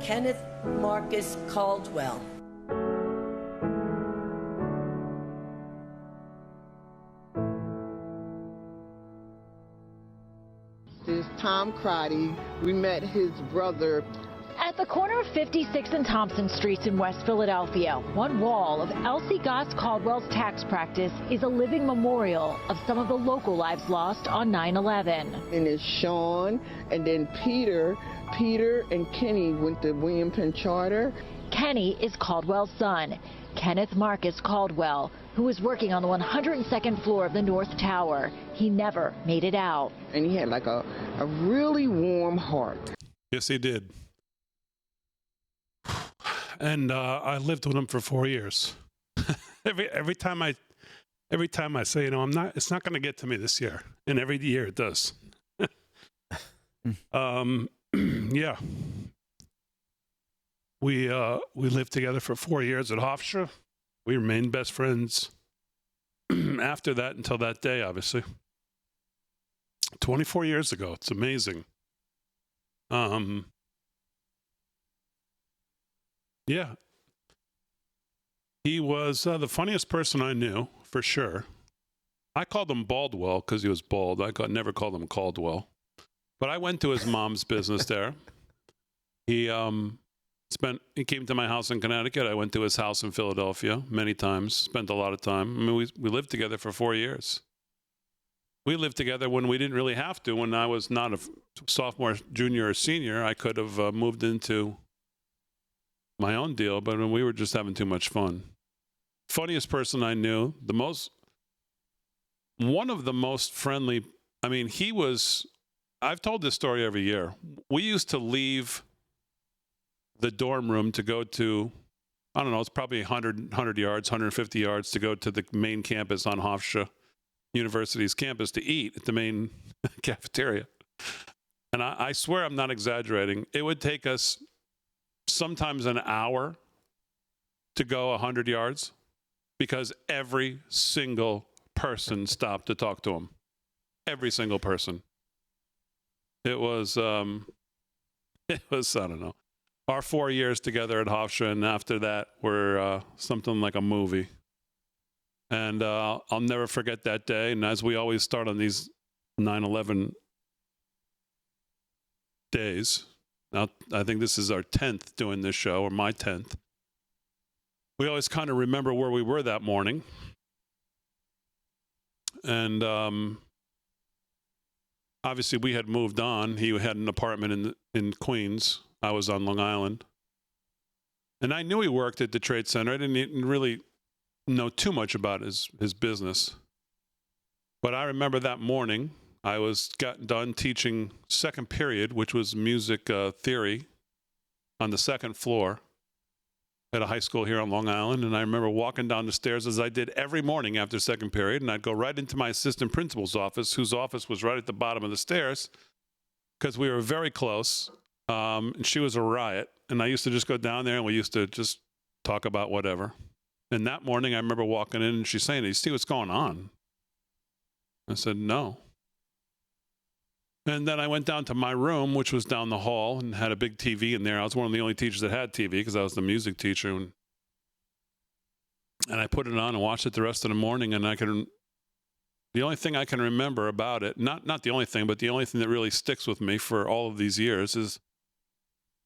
Kenneth Marcus Caldwell. This is Tom Crotty. We met his brother. At the corner of 56 and Thompson Streets in West Philadelphia, one wall of Elsie Goss Caldwell's tax practice is a living memorial of some of the local lives lost on 9/11. And it's Sean, and then Peter and Kenny went to William Penn Charter. Kenny is Caldwell's son, Kenneth Marcus Caldwell, who was working on the 102nd floor of the North Tower. He never made it out. And he had like a really warm heart. Yes, he did. And I lived with him for 4 years. every time I say, it's not going to get to me this year, and every year it does. Yeah. We lived together for 4 years at Hofstra. We remained best friends after that until that day, obviously. 24 years ago. It's amazing. Yeah. He was the funniest person I knew, for sure. I called him Baldwell because he was bald. I never called him Caldwell. But I went to his mom's business there. He came to my house in Connecticut. I went to his house in Philadelphia many times, spent a lot of time. I mean, we lived together for 4 years. We lived together when we didn't really have to. When I was not a sophomore, junior, or senior, I could have moved into my own deal, but we were just having too much fun. Funniest person I knew, one of the most friendly, I've told this story every year. We used to leave the dorm room to go to, I don't know, it's probably 100 yards, 150 yards to go to the main campus on Hofstra University's campus to eat at the main cafeteria. And I swear I'm not exaggerating. It would take us sometimes an hour to go 100 yards because every single person stopped to talk to him. Every single person. It was, I don't know, our 4 years together at Hofstra, and after that were something like a movie. And I'll never forget that day. And as we always start on these 9/11 days, now, I think this is our 10th doing this show, or my 10th. We always kind of remember where we were that morning. And obviously we had moved on. He had an apartment in Queens. I was on Long Island. And I knew he worked at the Trade Center. I didn't really know too much about his business. But I remember that morning, I got done teaching second period, which was music theory, on the second floor at a high school here on Long Island. And I remember walking down the stairs, as I did every morning after second period, and I'd go right into my assistant principal's office, whose office was right at the bottom of the stairs, because we were very close, and she was a riot. And I used to just go down there, and we used to just talk about whatever. And that morning, I remember walking in, and she's saying, "You see what's going on?" I said, "No." And then I went down to my room, which was down the hall, and had a big TV in there. I was one of the only teachers that had TV because I was the music teacher. And I put it on and watched it the rest of the morning. And the only thing I can remember about it, not the only thing, but the only thing that really sticks with me for all of these years is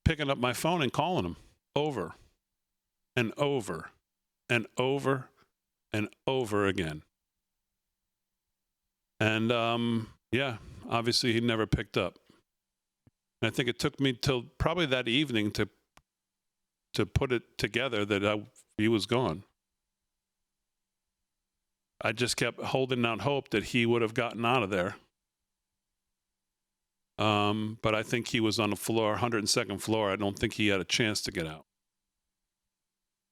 picking up my phone and calling him over and over and over and over again. And, yeah, obviously he never picked up. And I think it took me till probably that evening to put it together that he was gone. I just kept holding out hope that he would have gotten out of there. But I think he was on the floor, 102nd floor. I don't think he had a chance to get out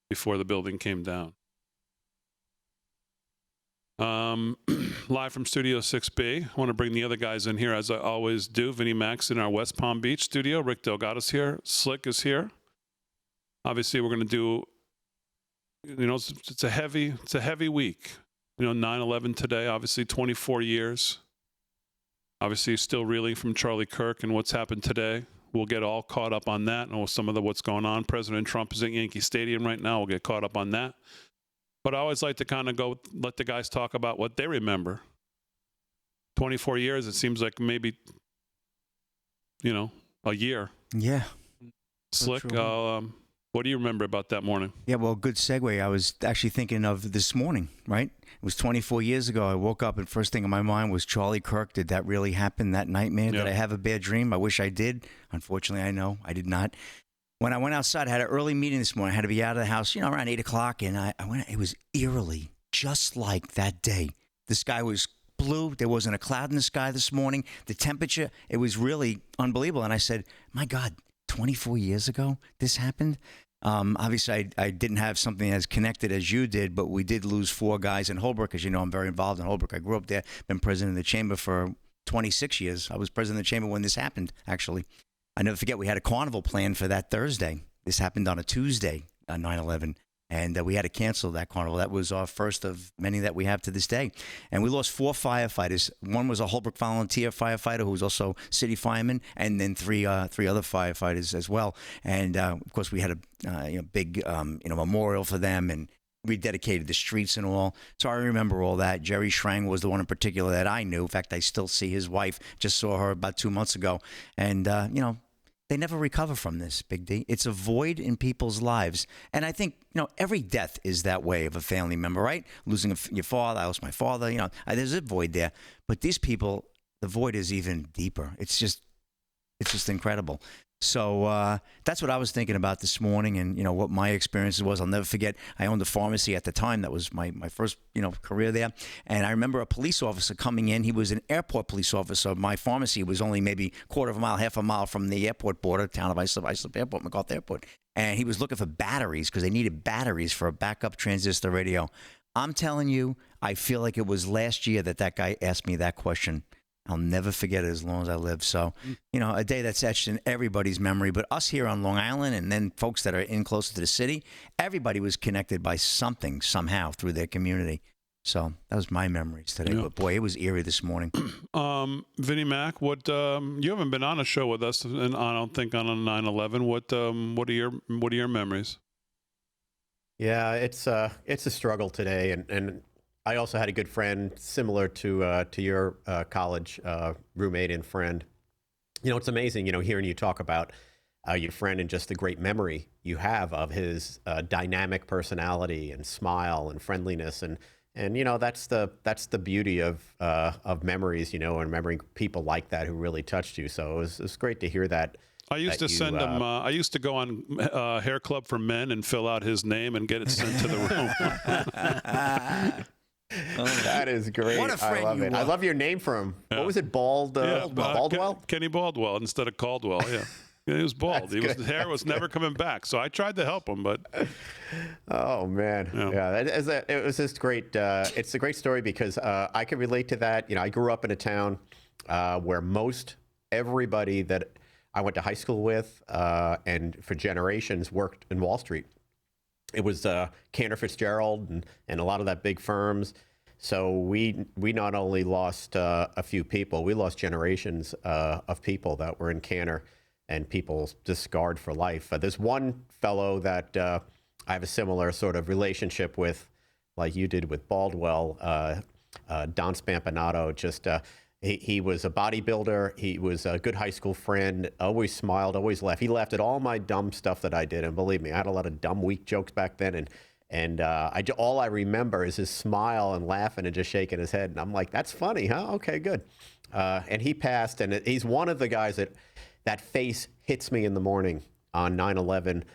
before the building came down. Live from Studio 6B. I want to bring the other guys in here, as I always do. Vinnie Max in our West Palm Beach studio. Rick Delgado's here. Slick is here. Obviously, we're going to do, it's a heavy week. 9/11 today, obviously 24 years. Obviously, still reeling from Charlie Kirk and what's happened today we'll get all caught up on that and some of what's going on. President Trump is at Yankee Stadium right now. We'll get caught up on that. But I always like to kind of let the guys talk about what they remember. 24 years, it seems like maybe, a year. Yeah. Slick, what do you remember about that morning? Yeah, well, good segue. I was actually thinking of this morning, right? It was 24 years ago. I woke up and first thing in my mind was Charlie Kirk. Did that really happen, that nightmare? Yeah. Did I have a bad dream? I wish I did. Unfortunately, I know I did not. When I went outside, I had an early meeting this morning. I had to be out of the house, around 8 o'clock. And I went, it was eerily just like that day. The sky was blue. There wasn't a cloud in the sky this morning. The temperature, it was really unbelievable. And I said, my God, 24 years ago, this happened? Obviously, I didn't have something as connected as you did, but we did lose 4 guys in Holbrook. As you know, I'm very involved in Holbrook. I grew up there, been president of the chamber for 26 years. I was president of the chamber when this happened, actually. I never forget, we had a carnival planned for that Thursday. This happened on a Tuesday, on 9/11. And we had to cancel that carnival. That was our first of many that we have to this day. And we lost 4 firefighters. One was a Holbrook volunteer firefighter who was also city fireman, and then three other firefighters as well. And of course, we had a big memorial for them, and we dedicated the streets and all. So I remember all that. Jerry Schrang was the one in particular that I knew. In fact, I still see his wife. Just saw her about 2 months ago, and they never recover from this, Big D. It's a void in people's lives. And I think, every death is that way of a family member, right? Losing your father, I lost my father, there's a void there. But these people, the void is even deeper. It's just incredible. So that's what I was thinking about this morning, and what my experience was. I'll never forget, I owned a pharmacy at the time. That was my first career there. And I remember a police officer coming in. He was an airport police officer. My pharmacy was only maybe quarter of a mile, half a mile from the airport border, town of Islip Airport, MacArthur Airport. And he was looking for batteries because they needed batteries for a backup transistor radio. I'm telling you, I feel like it was last year that guy asked me that question. I'll never forget it as long as I live. So, a day that's etched in everybody's memory. But us here on Long Island, and then folks that are in closer to the city, everybody was connected by something, somehow, through their community. So that was my memories today. Yeah. But boy, it was eerie this morning. Vinnie Mac, what you haven't been on a show with us, and I don't think on a 9/11. What are your memories? Yeah, it's a struggle today, and I also had a good friend similar to your college roommate and friend. It's amazing, hearing you talk about your friend and just the great memory you have of his dynamic personality and smile and friendliness, and that's the beauty of memories, and remembering people like that who really touched you. So it was great to hear that. I used to send him. I used to go on Hair Club for Men and fill out his name and get it sent to the room. That is great. What a friend. I love it. I love your name for him. Yeah. What was it? Baldwell? Kenny Baldwell instead of Caldwell. Yeah. He was bald. His hair was never coming back. So I tried to help him, but. Oh man. Yeah. It was just great. It's a great story because I can relate to that. I grew up in a town where most everybody that I went to high school with and for generations worked in Wall Street. It was Cantor Fitzgerald and a lot of that big firms. So we not only lost a few people, we lost generations of people that were in Cantor, and people just scarred for life. There's one fellow that I have a similar sort of relationship with, like you did with Baldwell, Don Spampanato. He was a bodybuilder. He was a good high school friend, always smiled, always laughed. He laughed at all my dumb stuff that I did. And believe me, I had a lot of dumb, weak jokes back then. And all I remember is his smile and laughing and just shaking his head. And I'm like, that's funny, huh? Okay, good. And he passed. And he's one of the guys that face hits me in the morning on 9/11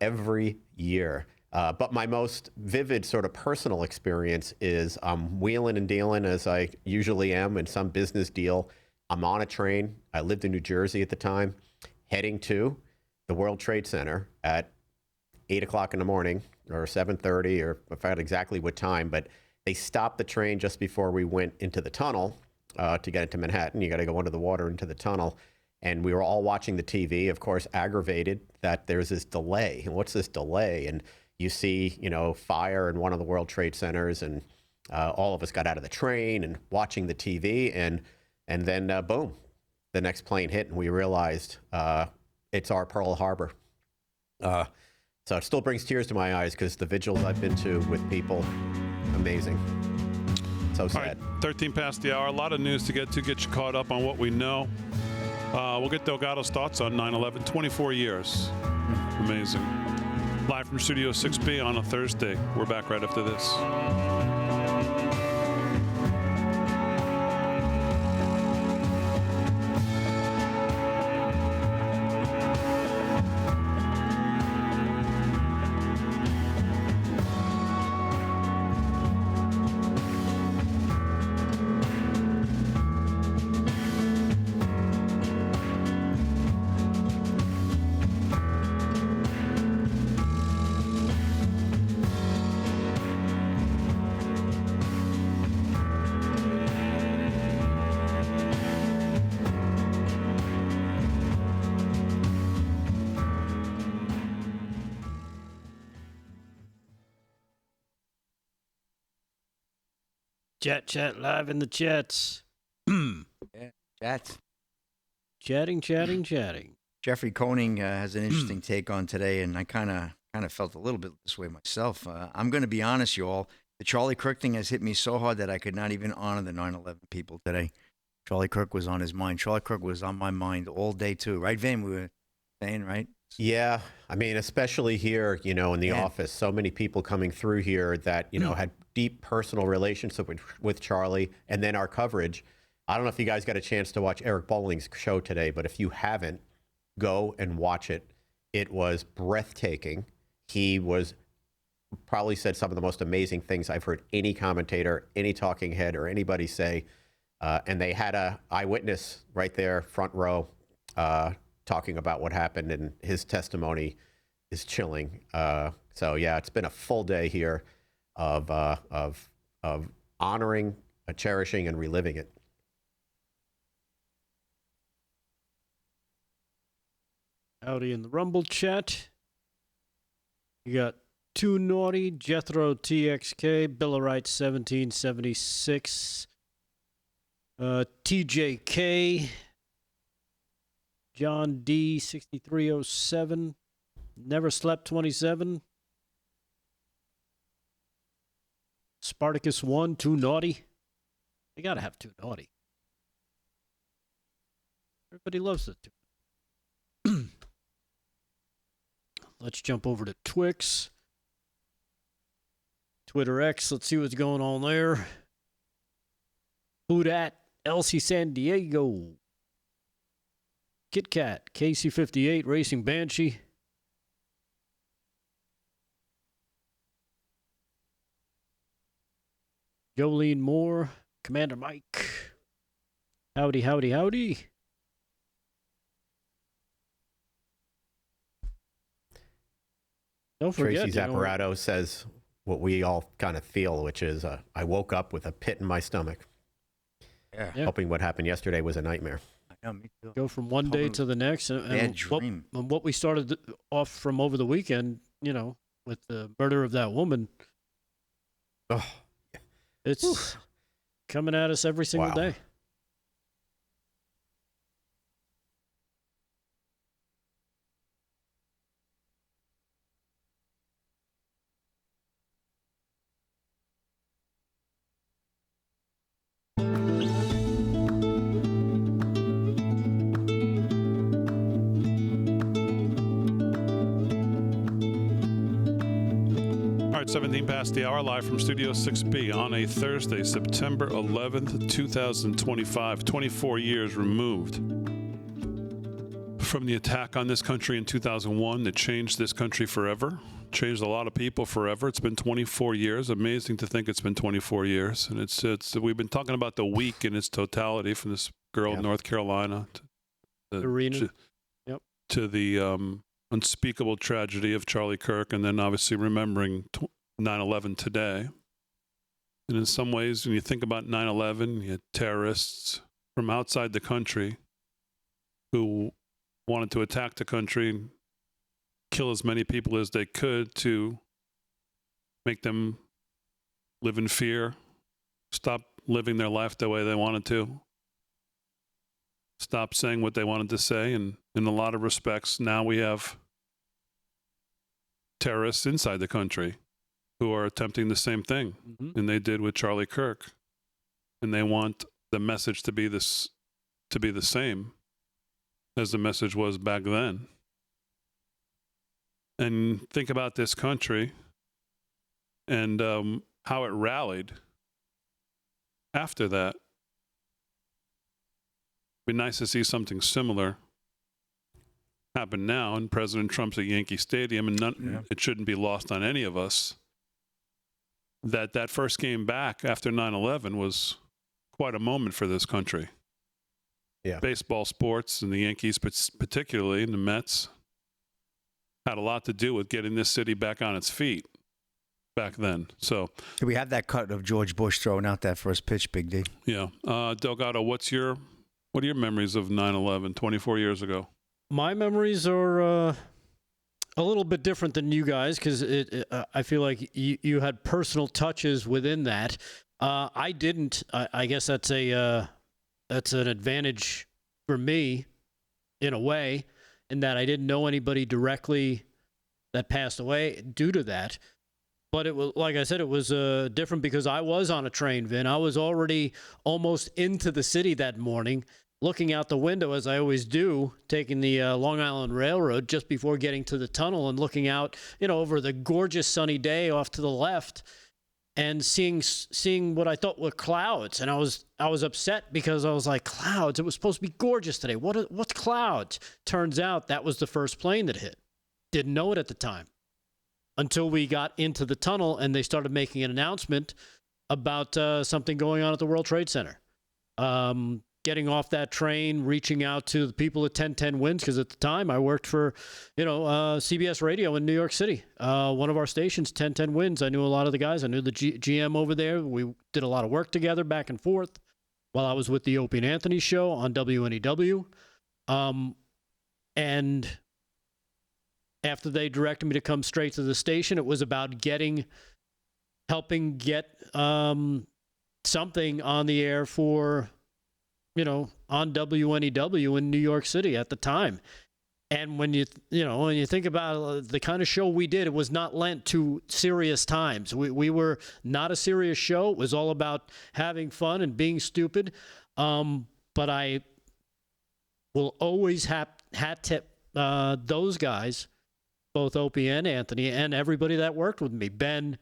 every year. But my most vivid sort of personal experience is I'm wheeling and dealing, as I usually am, in some business deal. I'm on a train. I lived in New Jersey at the time, heading to the World Trade Center at 8 o'clock in the morning, or 7:30, or I forgot exactly what time. But they stopped the train just before we went into the tunnel to get into Manhattan. You got to go under the water into the tunnel. And we were all watching the TV, of course, aggravated that there's this delay. And what's this delay? And you see, fire in one of the World Trade Centers, and all of us got out of the train and watching the TV, and then boom, the next plane hit, and we realized it's our Pearl Harbor. So it still brings tears to my eyes because the vigils I've been to with people, amazing. So sad. All right, 13 past the hour. A lot of news to get you caught up on what we know. We'll get Delgado's thoughts on 9/11. 24 years. Amazing. Live from Studio 6B on a Thursday. We're back right after this. Chat live in the chats. Yeah, chats. Chatting. Jeffrey Koenig has an interesting take on today, and I kind of felt a little bit this way myself. I'm going to be honest, you all. The Charlie Kirk thing has hit me so hard that I could not even honor the 9/11 people today. Charlie Kirk was on his mind. Charlie Kirk was on my mind all day too. Right, Vane? We were saying, right? Yeah, I mean, especially here, in the office, so many people coming through here that, had deep personal relationship with Charlie, and then our coverage. I don't know if you guys got a chance to watch Eric Bowling's show today, but if you haven't, go and watch it. It was breathtaking. He probably said some of the most amazing things I've heard any commentator, any talking head, or anybody say. And they had a eyewitness right there, front row, talking about what happened, and his testimony is chilling. So yeah, it's been a full day here of honoring, cherishing, and reliving it. Howdy in the Rumble chat. You got Too Naughty, Jethro TXK, Bill of Rights 1776, TJK, John D 6307, Never Slept 27, Spartacus 1, Too Naughty. They gotta have Too Naughty. Everybody loves the Too. Let's jump over to Twix. Twitter X, let's see what's going on there. Who dat? Elsie San Diego. Kit Kat, KC58, Racing Banshee. Jolene Moore, Commander Mike. Howdy. Don't forget, Tracy Zapparato says what we all kind of feel, which is I woke up with a pit in my stomach. Yeah. Hoping what happened yesterday was a nightmare. I know, me too. Go from one day to the next. And what we started off from over the weekend, with the murder of that woman. Oh, it's coming at us every single day. All right, 17 past the hour, live from Studio 6B on a Thursday, September 11th, 2025, 24 years removed from the attack on this country in 2001 that changed this country forever, changed a lot of people forever. It's been 24 years. Amazing to think it's been 24 years. And it's we've been talking about the week in its totality, from this girl in North Carolina to the unspeakable tragedy of Charlie Kirk, and then obviously remembering 9/11 today. And in some ways, when you think about 9/11, you had terrorists from outside the country who wanted to attack the country and kill as many people as they could to make them live in fear, stop living their life the way they wanted to, stopped saying what they wanted to say. And in a lot of respects, now we have terrorists inside the country who are attempting the same thing. Mm-hmm. And they did with Charlie Kirk. And they want the message to be the same as the message was back then. And think about this country and how it rallied after that. It'd be nice to see something similar happen now. And President Trump's at Yankee Stadium, and it shouldn't be lost on any of us that first game back after 9/11 was quite a moment for this country. Yeah. Baseball, sports, and the Yankees particularly, and the Mets, had a lot to do with getting this city back on its feet back then. So we have that cut of George Bush throwing out that first pitch, Big D. Yeah. Delgado, what are your memories of 9/11, 24 years ago? My memories are a little bit different than you guys because I feel like you had personal touches within that. I didn't. I guess that's an advantage for me in a way, in that I didn't know anybody directly that passed away due to that. But it was, like I said, it was different because I was on a train, Vin. I was already almost into the city that morning, looking out the window, as I always do, taking the Long Island Railroad just before getting to the tunnel and looking out, over the gorgeous sunny day off to the left and seeing what I thought were clouds. And I was upset because I was like, clouds? It was supposed to be gorgeous today. What's clouds? Turns out that was the first plane that hit. Didn't know it at the time until we got into the tunnel and they started making an announcement about something going on at the World Trade Center. Getting off that train, reaching out to the people at 1010 Wins, because at the time I worked for, CBS Radio in New York City. One of our stations, 1010 Wins. I knew a lot of the guys. I knew the GM over there. We did a lot of work together back and forth while I was with the Opie and Anthony show on WNEW. And after they directed me to come straight to the station, it was about helping get something on the air for, on WNEW in New York City at the time. And when you think about the kind of show we did, it was not lent to serious times. We were not a serious show. It was all about having fun and being stupid. But I will always hat tip those guys, both Opie and Anthony, and everybody that worked with me. Ben,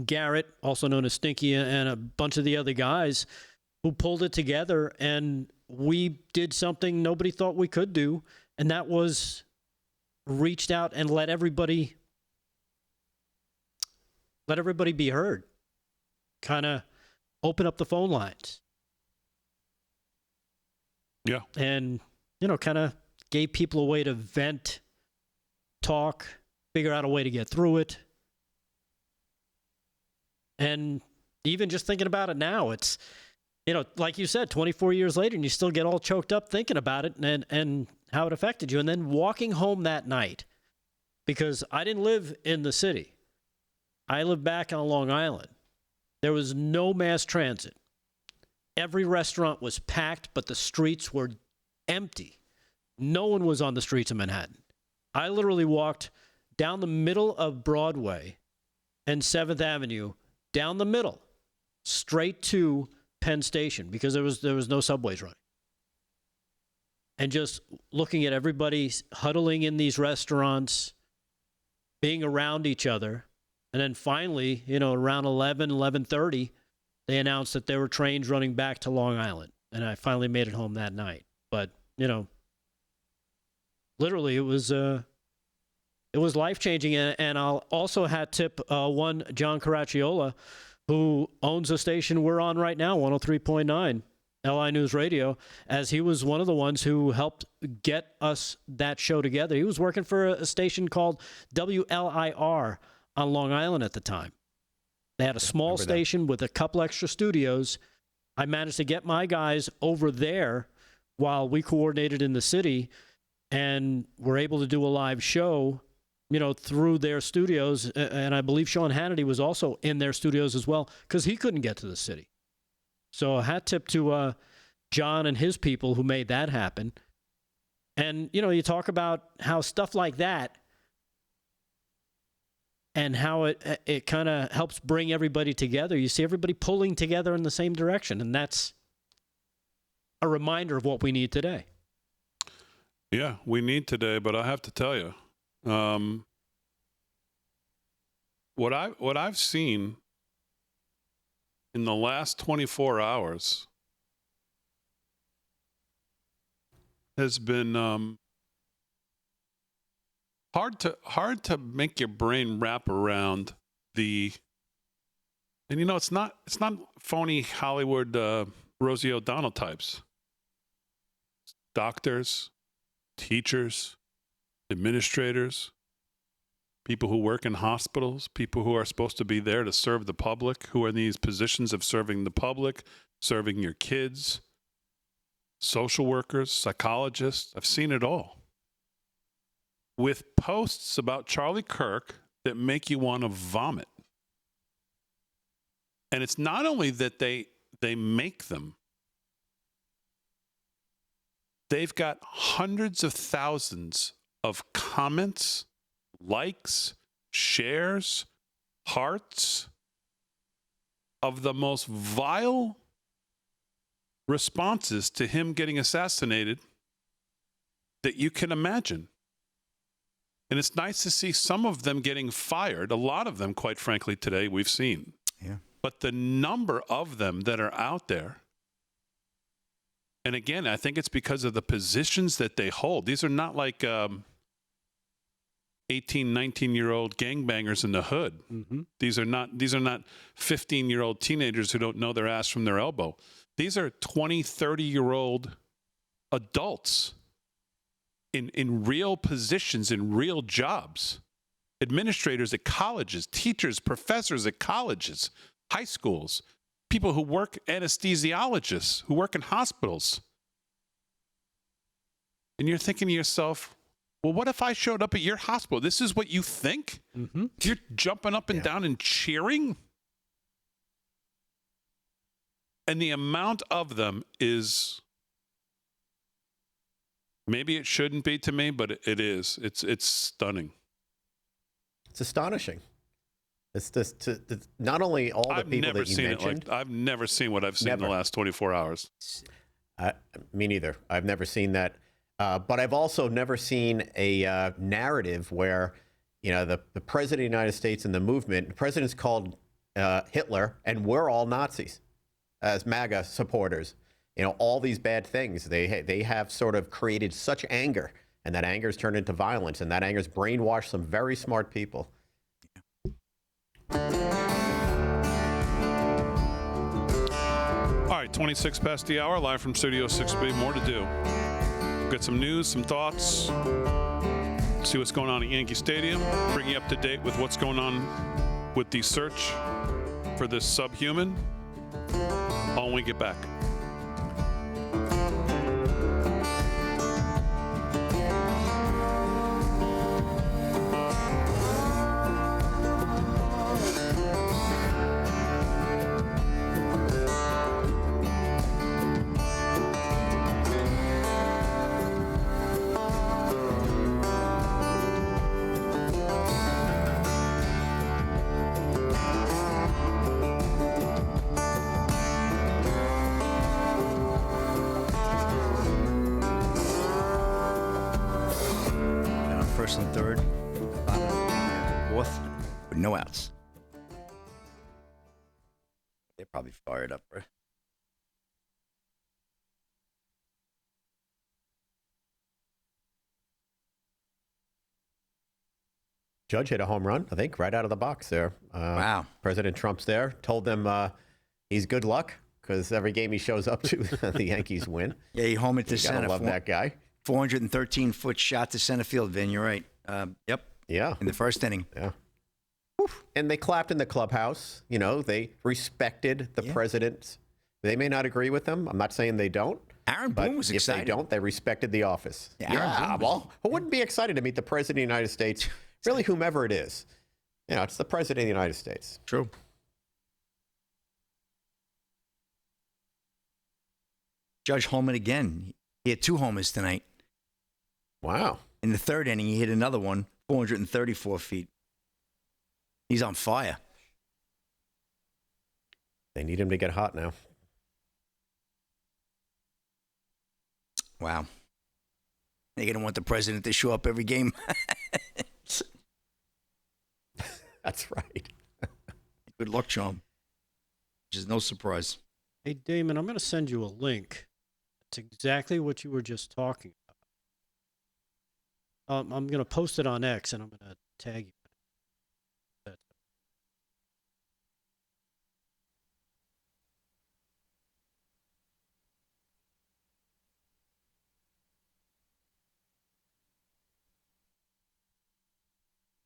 Garrett, also known as Stinky, and a bunch of the other guys who pulled it together, and we did something nobody thought we could do, and that was reached out and let everybody be heard. Kind of open up the phone lines. Yeah. And, kind of gave people a way to vent, talk, figure out a way to get through it. And even just thinking about it now, it's, like you said, 24 years later, and you still get all choked up thinking about it and how it affected you. And then walking home that night, because I didn't live in the city. I lived back on Long Island. There was no mass transit. Every restaurant was packed, but the streets were empty. No one was on the streets of Manhattan. I literally walked down the middle of Broadway and 7th Avenue, down the middle, straight to Penn Station, because there was no subways running. And just looking at everybody huddling in these restaurants, being around each other. And then finally, around 11:30, they announced that there were trains running back to Long Island. And I finally made it home that night. But, literally it was life-changing. And I'll also hat tip one John Caracciolo, who owns a station we're on right now, 103.9 LI News Radio, as he was one of the ones who helped get us that show together. He was working for a station called WLIR on Long Island at the time. They had a small station with a couple extra studios. I managed to get my guys over there while we coordinated in the city and were able to do a live show through their studios. And I believe Sean Hannity was also in their studios as well, because he couldn't get to the city. So a hat tip to John and his people who made that happen. And, you talk about how stuff like that and how it kind of helps bring everybody together. You see everybody pulling together in the same direction, and that's a reminder of what we need today. Yeah, we need today, but I have to tell you, what I've seen in the last 24 hours has been hard to make your brain wrap around the. And it's not phony Hollywood Rosie O'Donnell types. Doctors, teachers, administrators, people who work in hospitals, people who are supposed to be there to serve the public, who are in these positions of serving the public, serving your kids, social workers, psychologists. I've seen it all. With posts about Charlie Kirk that make you want to vomit. And it's not only that they make them, they've got hundreds of thousands of comments, likes, shares, hearts of the most vile responses to him getting assassinated that you can imagine. And it's nice to see some of them getting fired. A lot of them, quite frankly, today we've seen. Yeah. But the number of them that are out there, and again, I think it's because of the positions that they hold. These are not like 18, 19-year-old gangbangers in the hood. Mm-hmm. These are not 15-year-old teenagers who don't know their ass from their elbow. These are 20, 30-year-old adults in real positions, in real jobs. Administrators at colleges, teachers, professors at colleges, high schools, people who work, anesthesiologists who work in hospitals. And you're thinking to yourself, well, what if I showed up at your hospital? This is what you think? Mm-hmm. You're jumping up and down and cheering? And the amount of them is, maybe it shouldn't be to me, but it is. It's stunning. It's astonishing. It's just not only all the people that you mentioned. I've never seen what I've seen in the last 24 hours. Me neither. I've never seen that. But I've also never seen a narrative where, the president of the United States and the movement, the president's called Hitler, and we're all Nazis as MAGA supporters. All these bad things. They have sort of created such anger, and that anger's turned into violence, and that anger's brainwashed some very smart people. All right, 26 past the hour, live from Studio 6B. More to do. Get some news, some thoughts, see what's going on at Yankee Stadium, bring you up to date with what's going on with the search for this subhuman. All when we get back. First and third, fourth, with no outs. They're probably fired up, right? Judge hit a home run, I think, right out of the box there. Wow. President Trump's there. Told them he's good luck because every game he shows up to, the Yankees win. Yeah, he homered to center. You gotta love that guy. 413-foot shot to center field, Vin. You're right. Yep. Yeah. In the first inning. Yeah. Oof. And they clapped in the clubhouse. They respected the president. They may not agree with him. I'm not saying they don't. Aaron Boone was excited. If they don't, they respected the office. Yeah. Well, who wouldn't be excited to meet the president of the United States? Really, whomever it is. It's the president of the United States. True. Judge Holman again. He had 2 homers tonight. Wow. In the 3rd inning, he hit another one, 434 feet. He's on fire. They need him to get hot now. Wow. They're going to want the president to show up every game. That's right. Good luck, Chom. Which is no surprise. Hey, Damon, I'm going to send you a link. It's exactly what you were just talking about. I'm going to post it on X, and I'm going to tag you.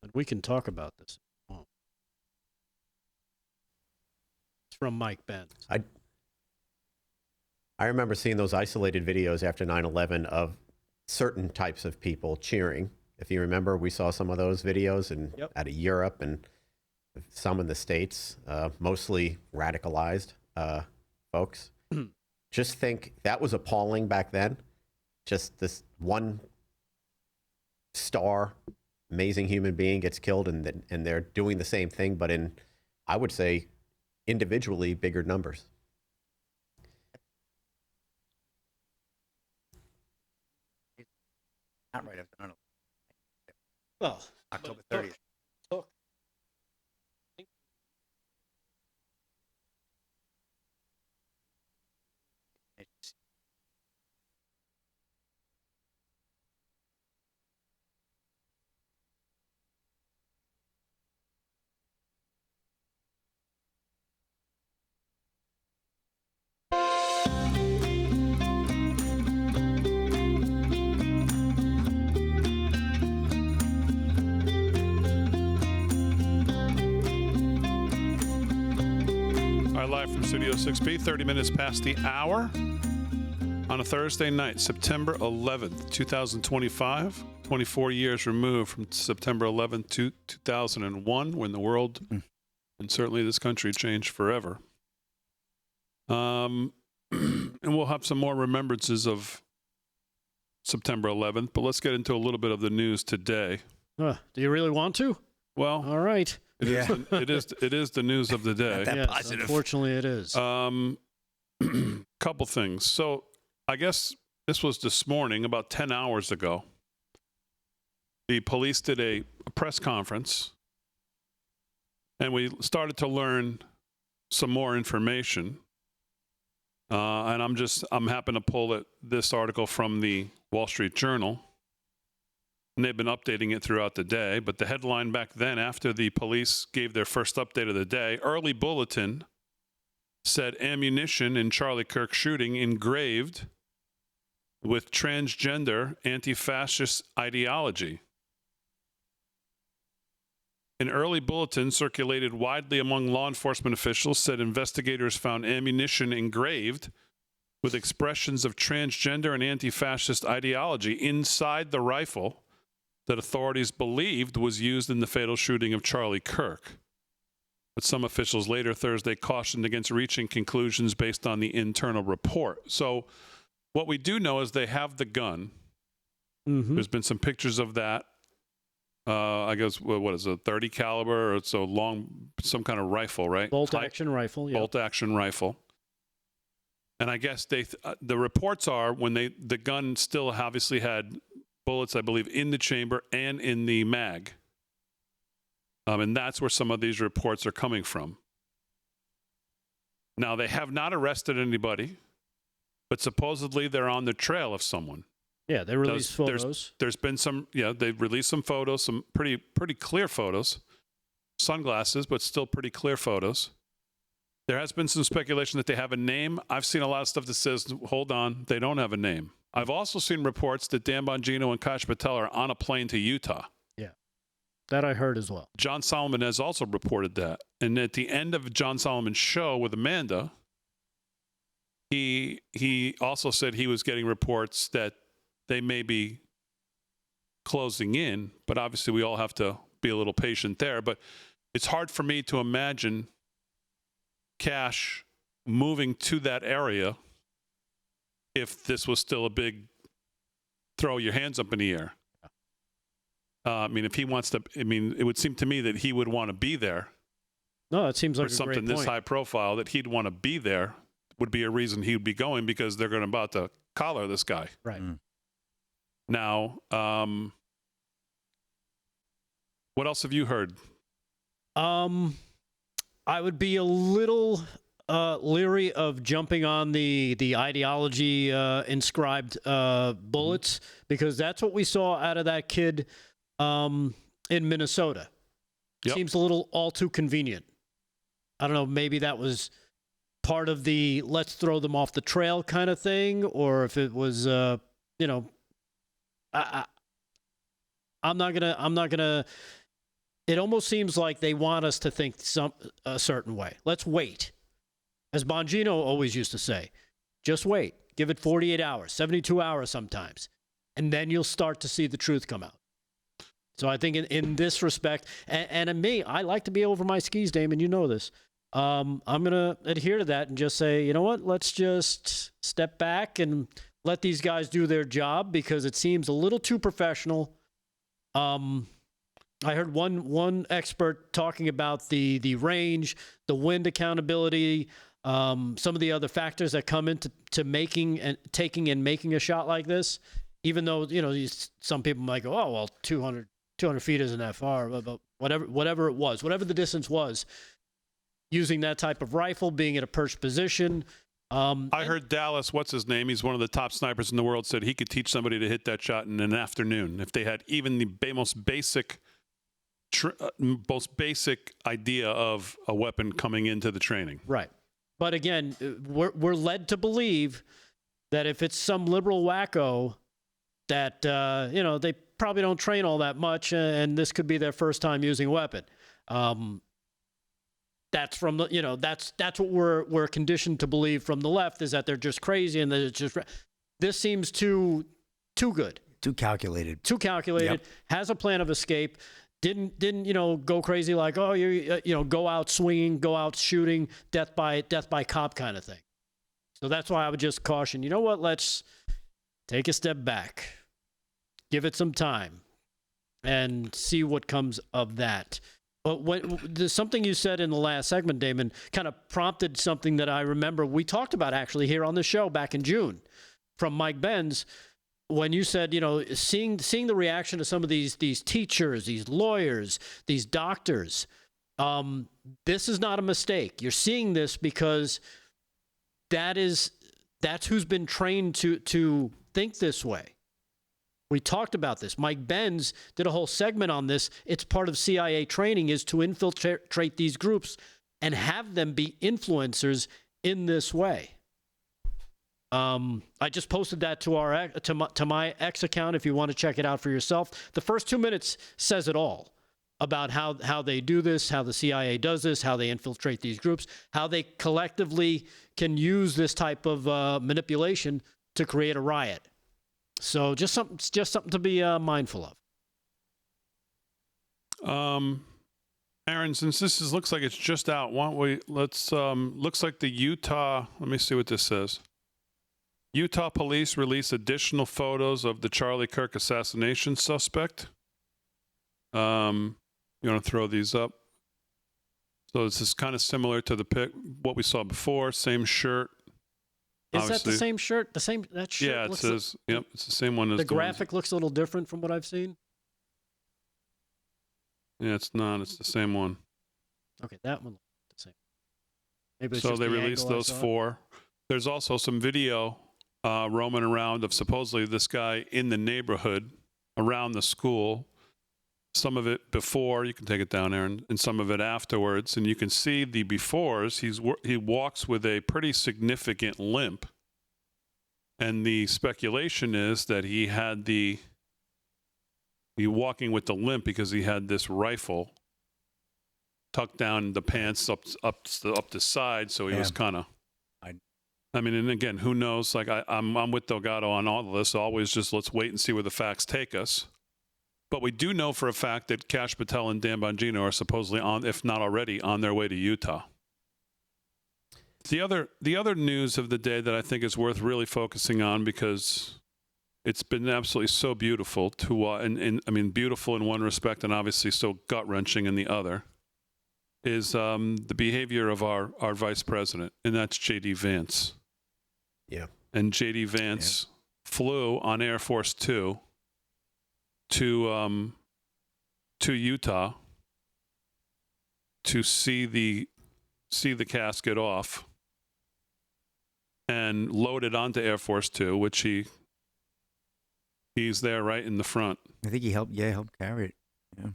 And we can talk about this. It's from Mike Benz. I remember seeing those isolated videos after 9/11 of certain types of people cheering. If you remember, we saw some of those videos out of Europe and some in the States, mostly radicalized folks. Just think that was appalling back then. Just this one star, amazing human being gets killed, and they're doing the same thing, but in, I would say, individually bigger numbers. Not right after 9/11. Well, October 30th. Look. Live from Studio 6B, 30 minutes past the hour on a Thursday night, September 11th, 2025, 24 years removed from September 11th, 2001, when the world and certainly this country changed forever. And we'll have some more remembrances of September 11th, but let's get into a little bit of the news today. Do you really want to? Well, all right. It is the news of the day. That yes, positive. Unfortunately, it is. Couple things. So I guess this was this morning, about 10 hours ago. The police did a press conference, and we started to learn some more information. And I'm happen to pull this article from the Wall Street Journal. And they've been updating it throughout the day. But the headline back then, after the police gave their first update of the day, early bulletin said ammunition in Charlie Kirk shooting engraved with transgender anti-fascist ideology. An early bulletin circulated widely among law enforcement officials said investigators found ammunition engraved with expressions of transgender and anti-fascist ideology inside the rifle that authorities believed was used in the fatal shooting of Charlie Kirk. But some officials later Thursday cautioned against reaching conclusions based on the internal report. So what we do know is they have the gun. Mm-hmm. There's been some pictures of that. I guess, what is it, 30 caliber or so long, some kind of rifle, right? Bolt-action rifle, yeah. Bolt-action rifle. And I guess the reports are when the gun still obviously had bullets, I believe, in the chamber and in the mag. And that's where some of these reports are coming from. Now, they have not arrested anybody, but supposedly they're on the trail of someone. Yeah, they released photos. There's been some, they've released some photos, some pretty clear photos. Sunglasses, but still pretty clear photos. There has been some speculation that they have a name. I've seen a lot of stuff that says, hold on, they don't have a name. I've also seen reports that Dan Bongino and Kash Patel are on a plane to Utah. Yeah, that I heard as well. John Solomon has also reported that. And at the end of John Solomon's show with Amanda, he also said he was getting reports that they may be closing in, but obviously we all have to be a little patient there. But it's hard for me to imagine Kash moving to that area if this was still a big throw your hands up in the air. I mean, if he wants to, I mean, it would seem to me that he would want to be there. No, it seems like for a something great this point. high profile, that he'd want to be there would be a reason he would be going, because they're going about to collar this guy. Right. Now, what else have you heard? I would be a little leery of jumping on the ideology inscribed bullets, because that's what we saw out of that kid in Minnesota. Yep. Seems a little all too convenient. I don't know, maybe that was part of the let's throw them off the trail kind of thing, or if it was, I'm not gonna. It almost seems like they want us to think a certain way. Let's wait. As Bongino always used to say, just wait. Give it 48 hours, 72 hours sometimes, and then you'll start to see the truth come out. So I think in this respect, and in me, I like to be over my skis, Damon. You know this. I'm going to adhere to that and just say, you know what? Let's just step back and let these guys do their job, because it seems a little too professional. I heard one expert talking about the range, the wind accountability, some of the other factors that come into making and taking and making a shot like this. Even though, some people might go, oh, well, 200 feet isn't that far, but whatever it was, whatever the distance was, using that type of rifle, being in a perched position. I heard Dallas, what's his name? He's one of the top snipers in the world, said he could teach somebody to hit that shot in an afternoon if they had even the most basic idea of a weapon coming into the training. Right. But again, we're led to believe that if it's some liberal wacko that, they probably don't train all that much, and this could be their first time using a weapon. That's from the, that's what we're conditioned to believe from the left, is that they're just crazy and that it's just, this seems too good. Too calculated. Yep. Has a plan of escape. Didn't go crazy like, oh, you go out swinging, go out shooting, death by cop kind of thing. So that's why I would just caution, you know what, let's take a step back, give it some time, and see what comes of that. But there's something you said in the last segment, Damon, kind of prompted something that I remember we talked about actually here on the show back in June from Mike Benz, when you said, seeing the reaction of some of these teachers, these lawyers, these doctors, this is not a mistake. You're seeing this because that's who's been trained to think this way. We talked about this. Mike Benz did a whole segment on this. It's part of CIA training, is to infiltrate these groups and have them be influencers in this way. I just posted that to my X account if you want to check it out for yourself. The first 2 minutes says it all about how they do this, how the CIA does this, how they infiltrate these groups, how they collectively can use this type of manipulation to create a riot. So just something to be mindful of. Aaron, since looks like it's just out, why don't we looks like the Utah, let me see what this says. Utah police release additional photos of the Charlie Kirk assassination suspect. You want to throw these up? So this is kind of similar to what we saw before, same shirt. Is obviously. That the same shirt? That shirt? Yeah, it says, yep, it's the same one as the graphic looks a little different from what I've seen. Yeah, it's not. It's the same one. Okay, that one looks the same. Maybe it's so just they the released angle I those saw. 4. There's also some video roaming around of supposedly this guy in the neighborhood around the school. Some of it before, you can take it down, Aaron, and some of it afterwards. And you can see the befores. He walks with a pretty significant limp. And the speculation is that he walking with the limp because he had this rifle tucked down the pants up the side. So he was kind of, I mean, and again, who knows? Like I'm with Delgado on all of this. Always just let's wait and see where the facts take us. But we do know for a fact that Kash Patel and Dan Bongino are supposedly on, if not already, on their way to Utah. The other news of the day that I think is worth really focusing on, because it's been absolutely so beautiful to and I mean beautiful in one respect and obviously so gut-wrenching in the other, is the behavior of our vice president, and that's J.D. Vance. Yeah. And J.D. Vance flew on Air Force 2 to Utah to see the casket off and load it onto Air Force 2, which he's there right in the front. I think he helped carry it. Yeah.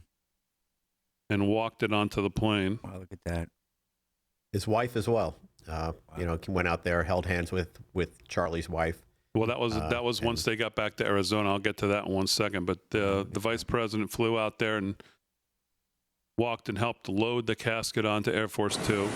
And walked it onto the plane. Wow, look at that. His wife as well. Went out there, held hands with Charlie's wife. Well, that was once they got back to Arizona. I'll get to that in 1 second. But the vice president flew out there and walked and helped load the casket onto Air Force 2.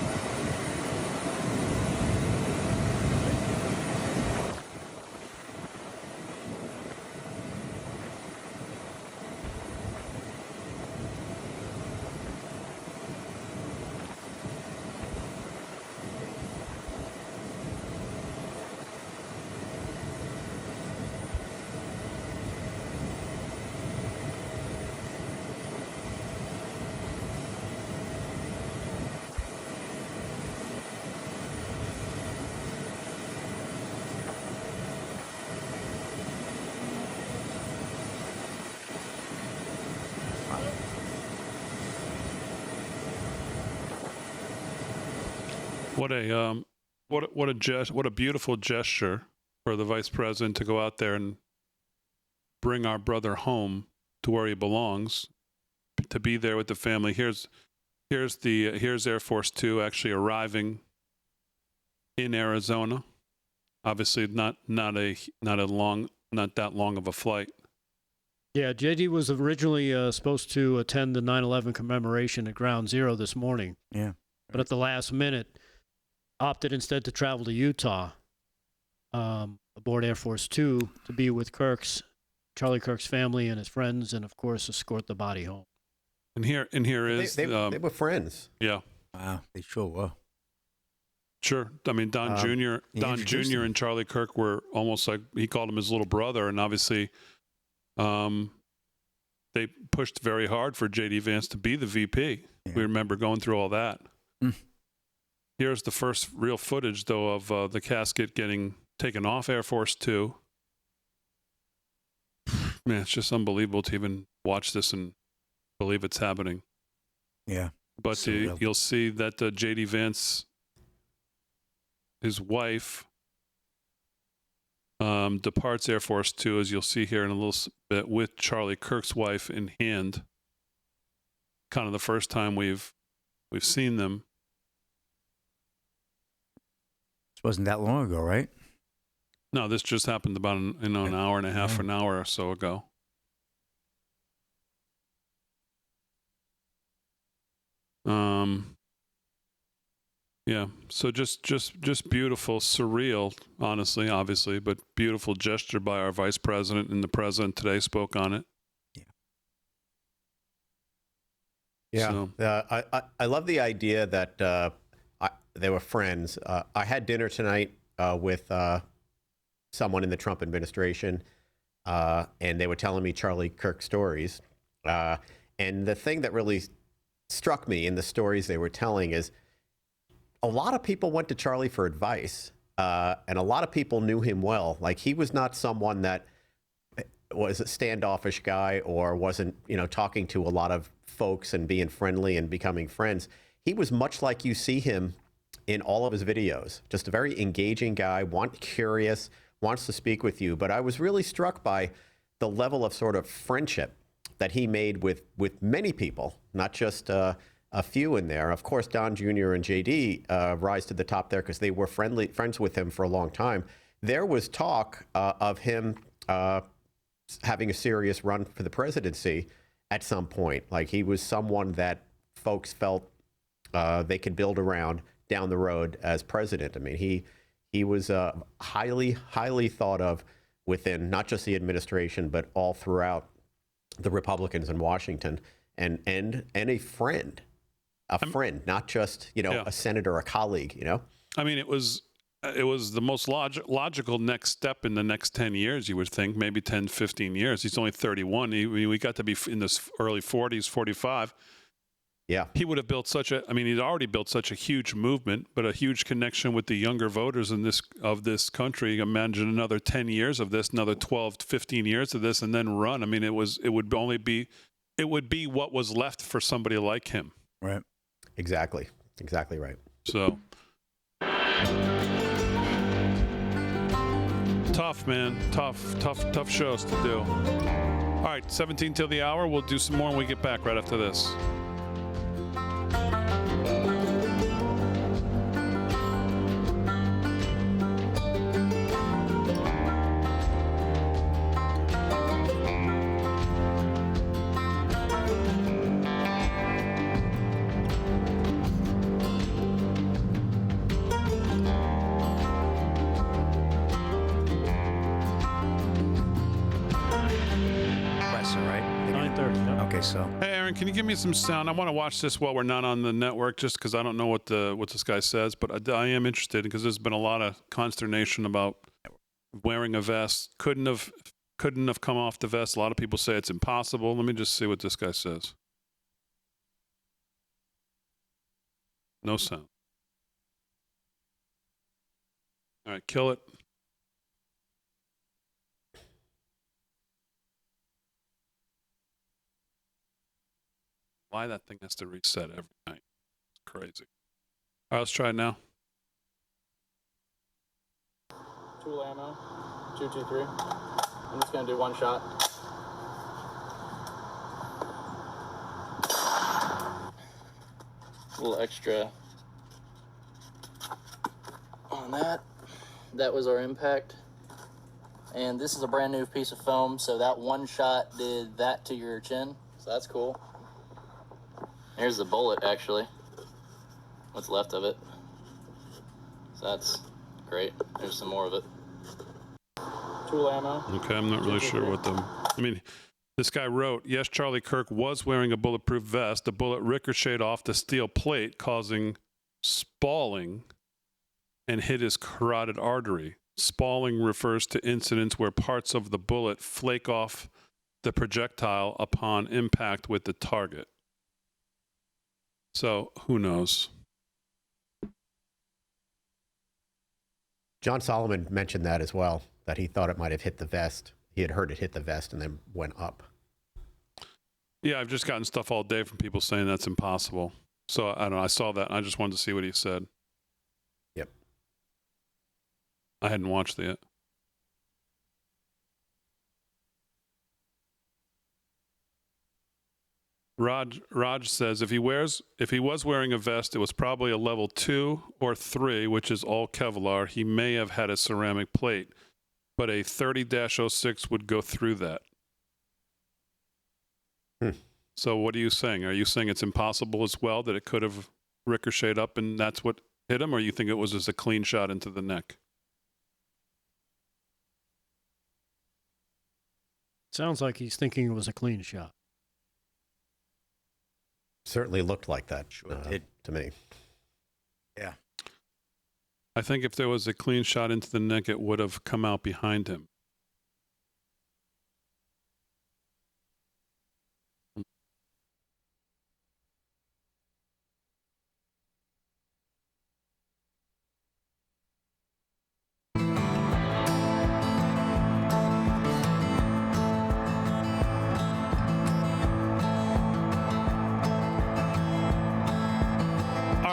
What a beautiful gesture for the vice president to go out there and bring our brother home to where he belongs, to be there with the family. Here's Air Force 2 actually arriving in Arizona. Obviously not that long of a flight. Yeah, JD was originally supposed to attend the 9/11 commemoration at Ground Zero this morning. Yeah. But at the last minute, opted instead to travel to Utah aboard Air Force 2 to be with Charlie Kirk's family and his friends, and of course escort the body home. And here is they were friends. Yeah. Wow, they sure were. Sure. I mean, Don Jr. and Charlie Kirk were almost like, he called him his little brother, and obviously they pushed very hard for J.D. Vance to be the VP. Yeah. We remember going through all that. Here's the first real footage, though, of the casket getting taken off Air Force 2. Man, it's just unbelievable to even watch this and believe it's happening. Yeah. But you'll see that J.D. Vance, his wife, departs Air Force 2, as you'll see here in a little bit, with Charlie Kirk's wife in hand. Kind of the first time we've seen them. Wasn't that long ago, right? No, this just happened about an hour and a half, an hour or so ago. Yeah. So just beautiful, surreal, honestly, obviously, but beautiful gesture by our vice president, and the president today spoke on it. Yeah. So. I love the idea that. They were friends. I had dinner tonight with someone in the Trump administration, and they were telling me Charlie Kirk stories. And the thing that really struck me in the stories they were telling is a lot of people went to Charlie for advice, and a lot of people knew him well. Like, he was not someone that was a standoffish guy or wasn't, talking to a lot of folks and being friendly and becoming friends. He was much like you see him in all of his videos, just a very engaging guy, curious, wants to speak with you. But I was really struck by the level of sort of friendship that he made with many people, not just a few in there. Of course, Don Jr. and JD rise to the top there because they were friends with him for a long time. There was talk of him having a serious run for the presidency at some point. Like, he was someone that folks felt they could build around down the road as president. I mean, he was highly thought of within not just the administration, but all throughout the Republicans in Washington, and a friend, not just a senator, a colleague. I mean, it was the most logical next step in the next 10 years, you would think, maybe 10, 15 years. He's only 31. We got to be in this early 40s, 45. Yeah. He would have built he'd already built such a huge movement, but a huge connection with the younger voters of this country. Imagine another 10 years of this, another 12 to 15 years of this, and then run. I mean, it would be what was left for somebody like him. Right. Exactly right. So tough, man. Tough shows to do. All right, 17 till the hour. We'll do some more when we get back right after this. Hey, Aaron, can you give me some sound? I want to watch this while we're not on the network, just because I don't know what this guy says, but I am interested because there's been a lot of consternation about wearing a vest. Couldn't have come off the vest. A lot of people say it's impossible. Let me just see what this guy says. No sound. All right, kill it. Why that thing has to reset every night? It's crazy. All right, let's try it now. Tool ammo, 223. I'm just gonna do one shot. A little extra on that. That was our impact. And this is a brand new piece of foam, so that one shot did that to your chin. So that's cool. Here's the bullet, actually. What's left of it. So that's great. There's some more of it. Tool ammo. Okay, I'm not really sure what this guy wrote, yes, Charlie Kirk was wearing a bulletproof vest. The bullet ricocheted off the steel plate, causing spalling and hit his carotid artery. Spalling refers to incidents where parts of the bullet flake off the projectile upon impact with the target. So, who knows? John Solomon mentioned that as well, that he thought it might have hit the vest. He had heard it hit the vest and then went up. Yeah, I've just gotten stuff all day from people saying that's impossible. So, I don't know. I saw that. And I just wanted to see what he said. Yep. I hadn't watched it yet. Raj says if he was wearing a vest, it was probably a level 2 or 3, which is all Kevlar. He may have had a ceramic plate, but a 30-06 would go through that. So what are you saying? Are you saying it's impossible as well, that it could have ricocheted up and that's what hit him, or you think it was just a clean shot into the neck? Sounds like he's thinking it was a clean shot. Certainly looked like that to me. Yeah. I think if there was a clean shot into the neck, it would have come out behind him.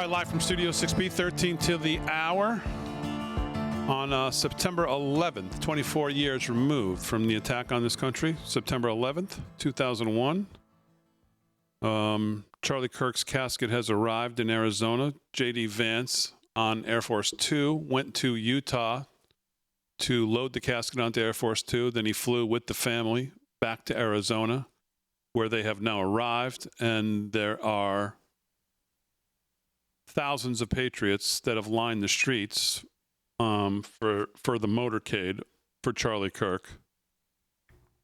Live from Studio 6B, 13 till the hour. On September 11th, 24 years removed from the attack on this country, September 11th, 2001. Charlie Kirk's casket has arrived in Arizona. J.D. Vance on Air Force Two went to Utah to load the casket onto Air Force Two. Then he flew with the family back to Arizona, where they have now arrived, and there are thousands of patriots that have lined the streets for the motorcade for Charlie Kirk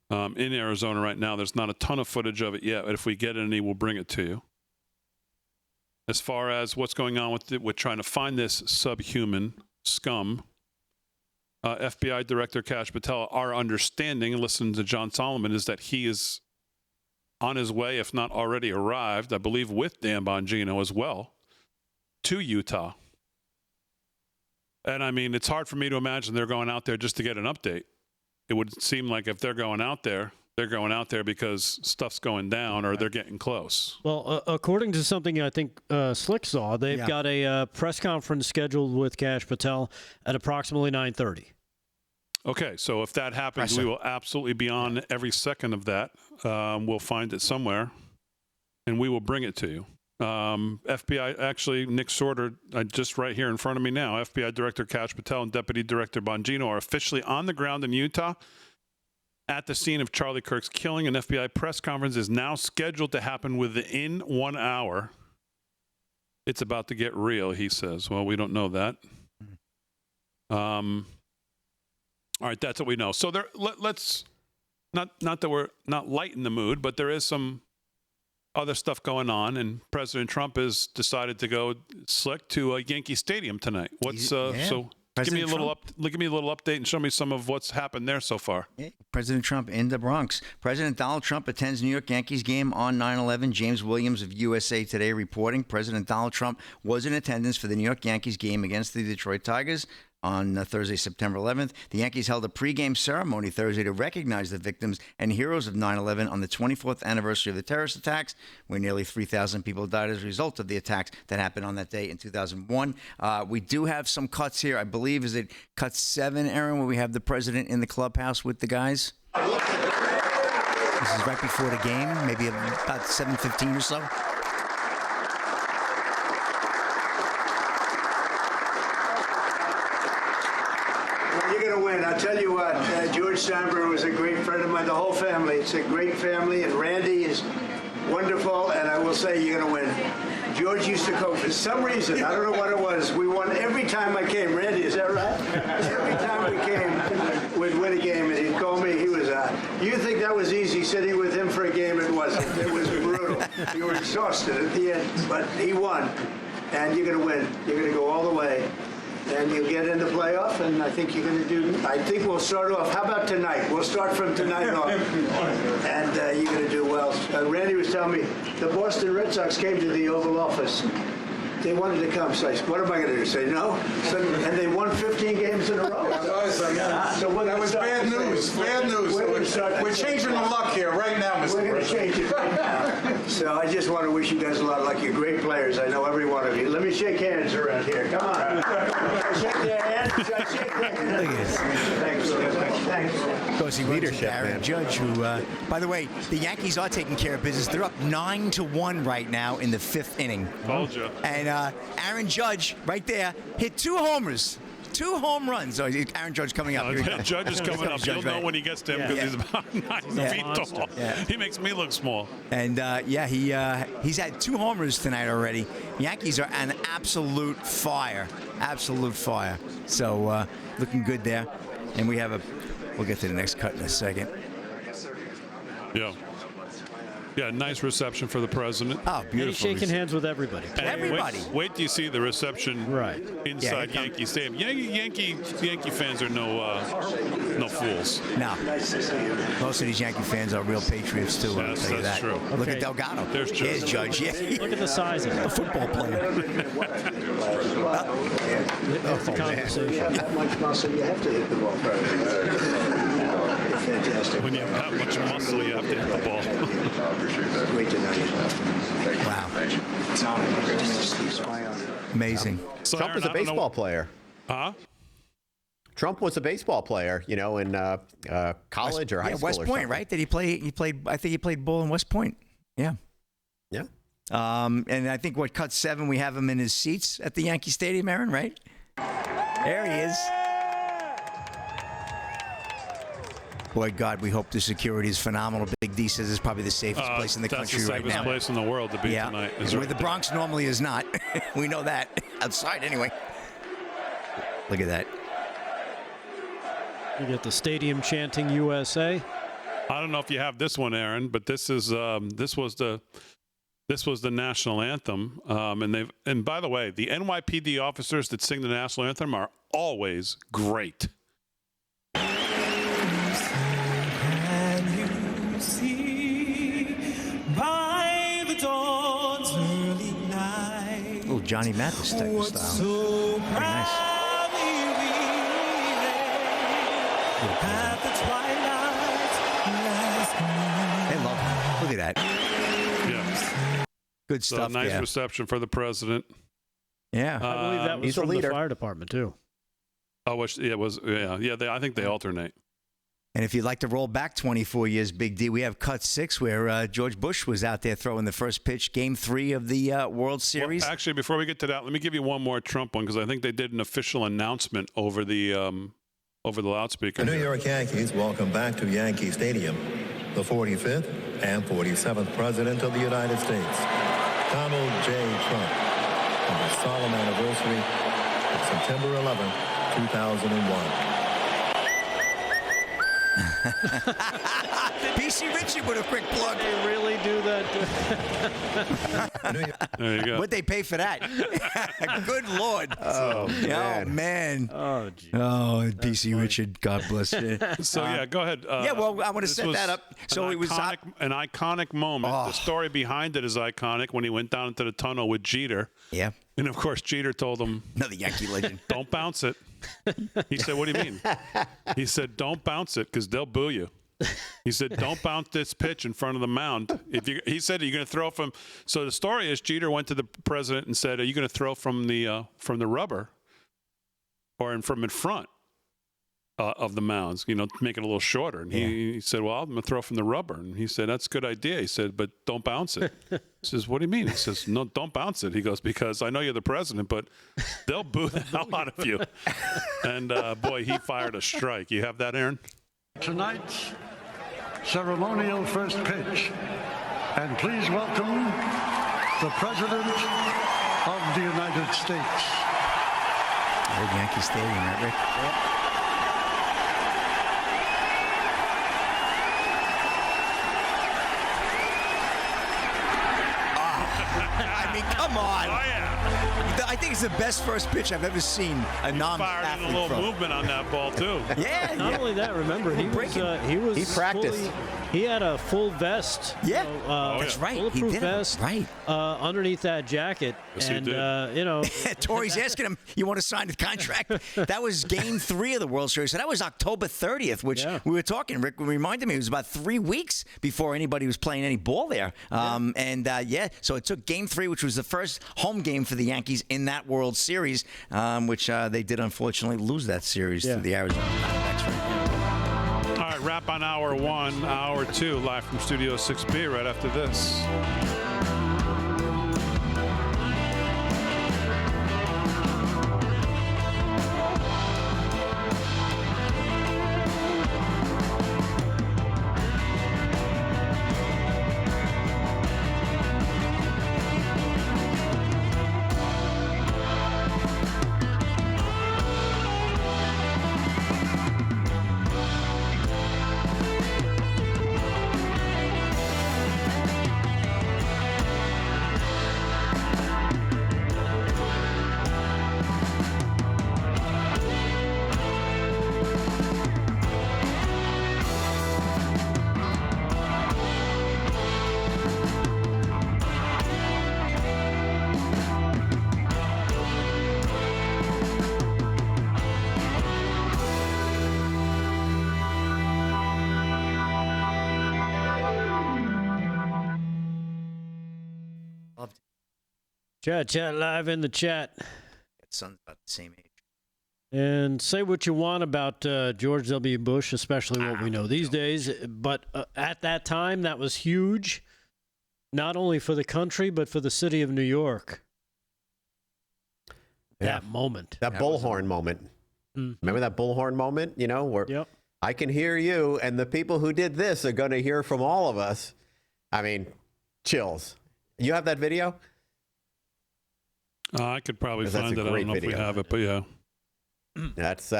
in Arizona right now. There's not a ton of footage of it yet, but if we get any, we'll bring it to you. as far as what's going on with trying to find this subhuman scum. FBI Director Kash Patel, our understanding, listening to John Solomon, is that he is on his way, if not already arrived, I believe with Dan Bongino as well, to Utah. And I mean, it's hard for me to imagine they're going out there just to get an update. It would seem like if they're going out there, they're going out there because stuff's going down or they're getting close. Well, according to something I think Slick saw, they've got a press conference scheduled with Kash Patel at approximately 9:30. Okay, so if that happens, we will absolutely be on every second of that. We'll find it somewhere, and we will bring it to you. FBI, actually, Nick Sorter, just right here in front of me now, FBI Director Kash Patel and Deputy Director Bongino are officially on the ground in Utah at the scene of Charlie Kirk's killing. An FBI press conference is now scheduled to happen within 1 hour. It's about to get real, he says. Well, we don't know that. All right, that's what we know. So there, let's not that we're not light in the mood, but there is some other stuff going on, and President Trump has decided to go Slick to Yankee Stadium tonight. What's so? Give me a little update and show me some of what's happened there so far. Yeah. President Trump in the Bronx. President Donald Trump attends New York Yankees game on 9/11. James Williams of USA Today reporting. President Donald Trump was in attendance for the New York Yankees game against the Detroit Tigers on Thursday, September 11th. The Yankees held a pregame ceremony Thursday to recognize the victims and heroes of 9/11 on the 24th anniversary of the terrorist attacks, where nearly 3,000 people died as a result of the attacks that happened on that day in 2001. We do have some cuts here. I believe, is it cut 7, Aaron, where we have the president in the clubhouse with the guys? This is right before the game, maybe about 7:15 or so. You're going to win. I'll tell you what, George Steinbrenner was a great friend of mine, the whole family. It's a great family, and Randy is wonderful, and I will say you're going to win. George used to coach. For some reason, I don't know what it was, we won every time I came. Randy, is that right? Every time we came, we'd win a game, and he'd call me. He was, you think that was easy sitting with him for a game? It wasn't. It was brutal. You were exhausted at the end, but he won, and you're going to win. You're going to go all the way. And you'll get in the playoff, and I think you're going to do. I think we'll start off. How about tonight? We'll start from tonight on, and you're going to do well. Randy was telling me the Boston Red Sox came to the Oval Office. They wanted to come. So I said, what am I going to do? Say no? So, and they won 15 games in a row. So that was bad news. Bad news. We're changing the luck here right now, Mr. We're going to change it right now. So I just want to wish you guys a lot of luck. You're great players. I know every one of you. Let me shake hands around here. Come on. Shake their hands. Shake their hands. Look at this. Thanks. Of course, he leadership, Aaron Judge, who, by the way, the Yankees are taking care of business. They're up 9-1 right now in the 5th inning. Told you. And Aaron Judge, right there, hit 2 homers. 2 home runs. Oh, Aaron Judge coming up. Judge is coming up. You'll know when he gets to him because he's about 9 feet tall. Yeah. He makes me look small. And, he's had 2 homers tonight already. Yankees are an absolute fire. Absolute fire. So, looking good there. And we'll get to the next cut in a second. Yeah. Yeah, nice reception for the president. Oh, beautiful. He's shaking hands with everybody. And everybody. Wait till you see the reception inside Yankee Stadium. Yankee fans are no fools. No. Most of these Yankee fans are real patriots, too. I'll tell you that. True. Look at Delgado. There's Here's Judge. Yeah. Look at the size of it. A football player. That's the conversation. That much muscle, you have to hit the ball. Fantastic. When you have that much muscle, you have to hit the ball. Great to know you. Wow. It's an honor. Amazing. So, Trump was a baseball player. Huh? Trump was a baseball player, in college or high school. West or Point, something. right? Did he play? He played. I think he played ball in West Point. Yeah. Yeah. And I think cut 7, we have him in his seats at the Yankee Stadium, Aaron, right? There he is. Boy, God, we hope the security is phenomenal. Big D says it's probably the safest place in the country right now. That's the safest place in the world to be tonight. Where the Bronx normally is not. We know that. Outside, anyway. Look at that. You get the stadium chanting USA. I don't know if you have this one, Aaron, but this was the This was the national anthem, and by the way, the NYPD officers that sing the national anthem are always great. Little Johnny Mathis type of style. Very nice. They love him. Look at that. Yeah. Good stuff. So nice reception for the president. Yeah. I believe that was from the fire department, too. Oh, it was. Yeah. I think they alternate. And if you'd like to roll back 24 years, Big D, we have cut 6 where George Bush was out there throwing the first pitch, Game 3 of the World Series. Well, actually, before we get to that, let me give you one more Trump one because I think they did an official announcement over the loudspeaker. The New York Yankees welcome back to Yankee Stadium the 45th and 47th President of the United States, Donald J. Trump, on the solemn anniversary of September 11, 2001. PC Richard with a quick plug. They really do that. There you go. What'd they pay for that? Good Lord. Oh, man. Oh, geez. Oh, PC Richard, God bless you. So, go ahead. Yeah, well, I want to set that up. So it was an iconic moment. The story behind it is iconic when he went down into the tunnel with Jeter. Yeah. And, of course, Jeter told him, another Yankee legend, don't bounce it. He said, what do you mean? He said, don't bounce it because they'll boo you. He said, don't bounce this pitch in front of the mound. He said, are you going to throw from? So the story is Jeter went to the president and said, are you going to throw from the rubber or from in front of the mounds, make it a little shorter? And he said, well, I'm going to throw from the rubber. And he said, that's a good idea. He said, but don't bounce it. He says, what do you mean? He says, no, don't bounce it. He goes, because I know you're the president, but they'll boo the hell out of you. And boy, he fired a strike. You have that, Aaron? Tonight's ceremonial first pitch. And please welcome the President of the United States. Old Yankee Stadium, right, Rick? Yep. Come on. Oh, yeah. I think it's the best first pitch I've ever seen a non-athlete fired in a little movement on that ball, too. Yeah. Not only that, remember, he practiced. He had a full vest. Yeah. That's right. Bulletproof He did vest. Right. Underneath that jacket. Yes, and, Tori's asking him, you want to sign the contract? That was Game 3 of the World Series. So that was October 30th, which we were talking. Rick reminded me it was about 3 weeks before anybody was playing any ball there. So it took Game 3, which was the first home game for the Yankees in that World Series, which they did unfortunately lose that series to the Arizona Diamondbacks. All right, wrap on hour 1, hour 2, live from Studio 6B right after this. Chat live in the chat. Son's about the same age. And say what you want about George W. Bush, especially what we know these days. But at that time, that was huge, not only for the country, but for the city of New York. Yeah. That moment. That bullhorn moment. Remember that bullhorn moment, where I can hear you, and the people who did this are going to hear from all of us. I mean, chills. You have that video? I could probably find it. I don't know if we have it, but yeah. That's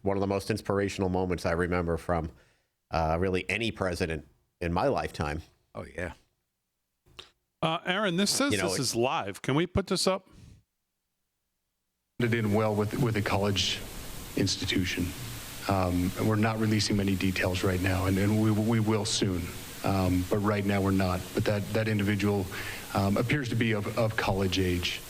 one of the most inspirational moments I remember from really any president in my lifetime. Oh, yeah. Aaron, this says this is live. Can we put this up? It in well with a college institution. And we're not releasing many details right now, and we will soon. But right now we're not. But that individual appears to be of college age.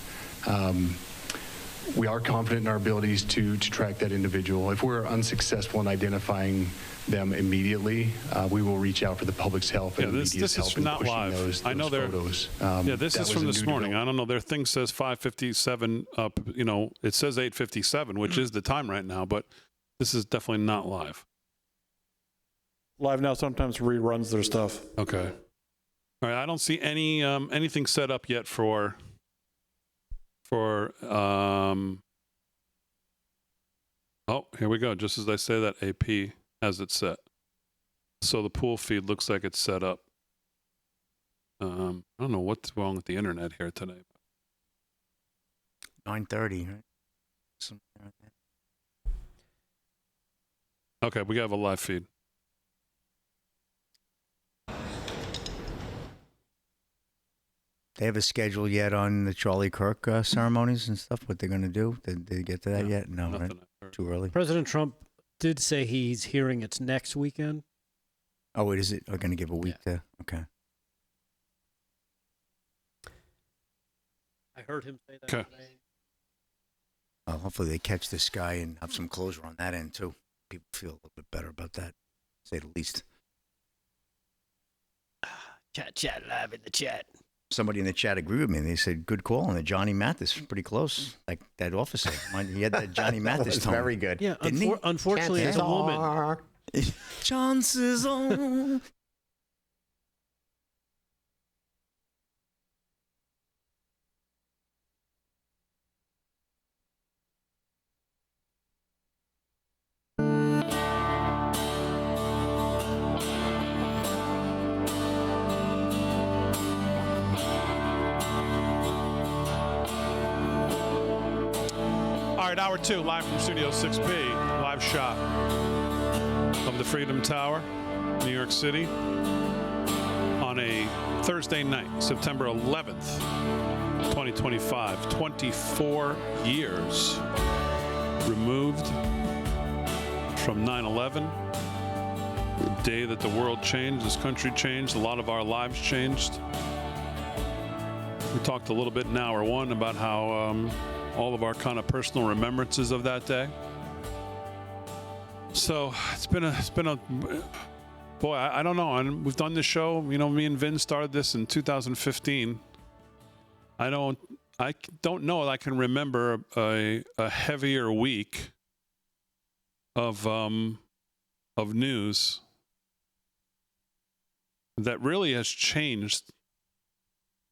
We are confident in our abilities to track that individual. If we're unsuccessful in identifying them immediately, we will reach out for the public's help and this media's help is in not pushing live. those I know photos. This is from this morning. I don't know. Their thing says 5:57. It says 8:57, which is the time right now, but this is definitely not live. Live Now sometimes reruns their stuff. Okay. All right. I don't see anything set up yet for here we go. Just as I say that, AP has it set. So the pool feed looks like it's set up. I don't know what's wrong with the internet here today. 9:30, right? Okay, we have a live feed. They have a schedule yet on the Charlie Kirk ceremonies and stuff? What they're going to do? Did they get to that yet? No, right? Too early. President Trump did say he's hearing it's next weekend. Oh, wait, is it? We're going to give a week there? Okay. I heard him say that today. Well, hopefully they catch this guy and have some closure on that end, too. People feel a little bit better about that, to say the least. Chat live in the chat. Somebody in the chat agreed with me. They said, good call on the Johnny Mathis. Pretty close. Like that officer. He had that Johnny Mathis tone. Very good. Yeah, unfortunately, as a woman. Chances on. All right, hour 2, live from Studio 6B, live shot of the Freedom Tower, New York City, on a Thursday night, September 11th, 2025. 24 years removed from 9/11, the day that the world changed, this country changed, a lot of our lives changed. We talked a little bit in hour 1 about how all of our kind of personal remembrances of that day. So it's been a boy, I don't know. And we've done this show, me and Vin started this in 2015. I don't know that I can remember a heavier week of news that really has changed.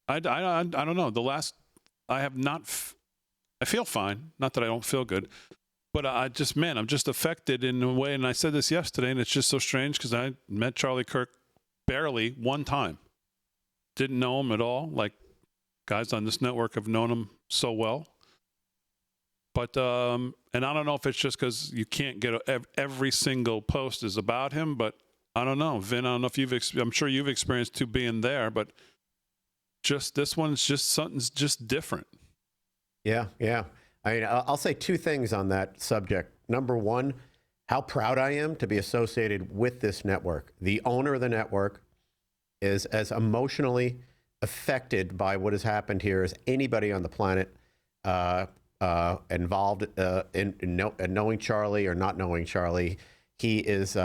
I don't know. I feel fine. Not that I don't feel good, but I'm just affected in a way. And I said this yesterday, and it's just so strange because I met Charlie Kirk barely one time. Didn't know him at all. Like guys on this network have known him so well. But, and I don't know if it's just because you can't get every single post is about him, but I don't know. Vin, I don't know if I'm sure you've experienced too being there, but just this one's just something's just different. Yeah. I mean, I'll say 2 things on that subject. Number 1, how proud I am to be associated with this network. The owner of the network is as emotionally affected by what has happened here as anybody on the planet involved in knowing Charlie or not knowing Charlie. He is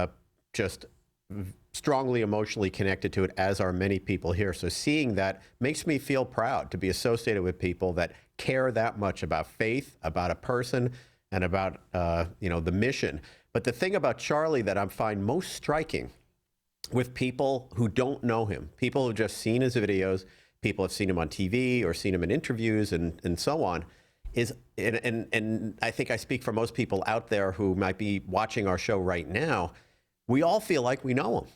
just strongly emotionally connected to it, as are many people here. So seeing that makes me feel proud to be associated with people that care that much about faith, about a person, and about the mission. But the thing about Charlie that I find most striking with people who don't know him, people who've just seen his videos, people have seen him on TV or seen him in interviews and so on, is, and I think I speak for most people out there who might be watching our show right now, we all feel like we know him.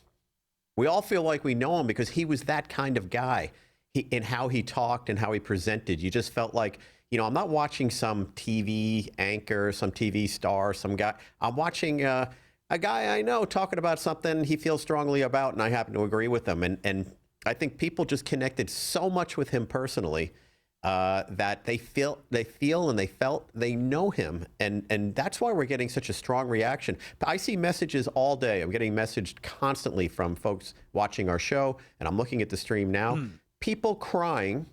We all feel like we know him because he was that kind of guy in how he talked and how he presented. You just felt like, I'm not watching some TV anchor, some TV star, some guy. I'm watching a guy I know talking about something he feels strongly about, and I happen to agree with him. And I think people just connected so much with him personally that they feel and they felt they know him, and that's why we're getting such a strong reaction. I see messages all day. I'm getting messaged constantly from folks watching our show, and I'm looking at the stream now. People crying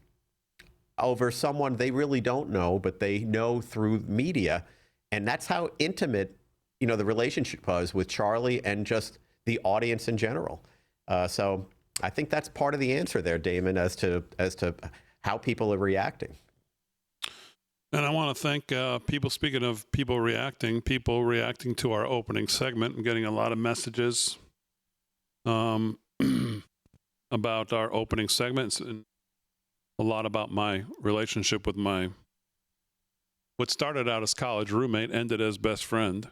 over someone they really don't know, but they know through media, and that's how intimate, the relationship was with Charlie and just the audience in general. So I think that's part of the answer there, Damon, as to how people are reacting. And I want to thank people, speaking of people reacting to our opening segment. I'm getting a lot of messages about our opening segments, and a lot about my relationship with what started out as college roommate, ended as best friend.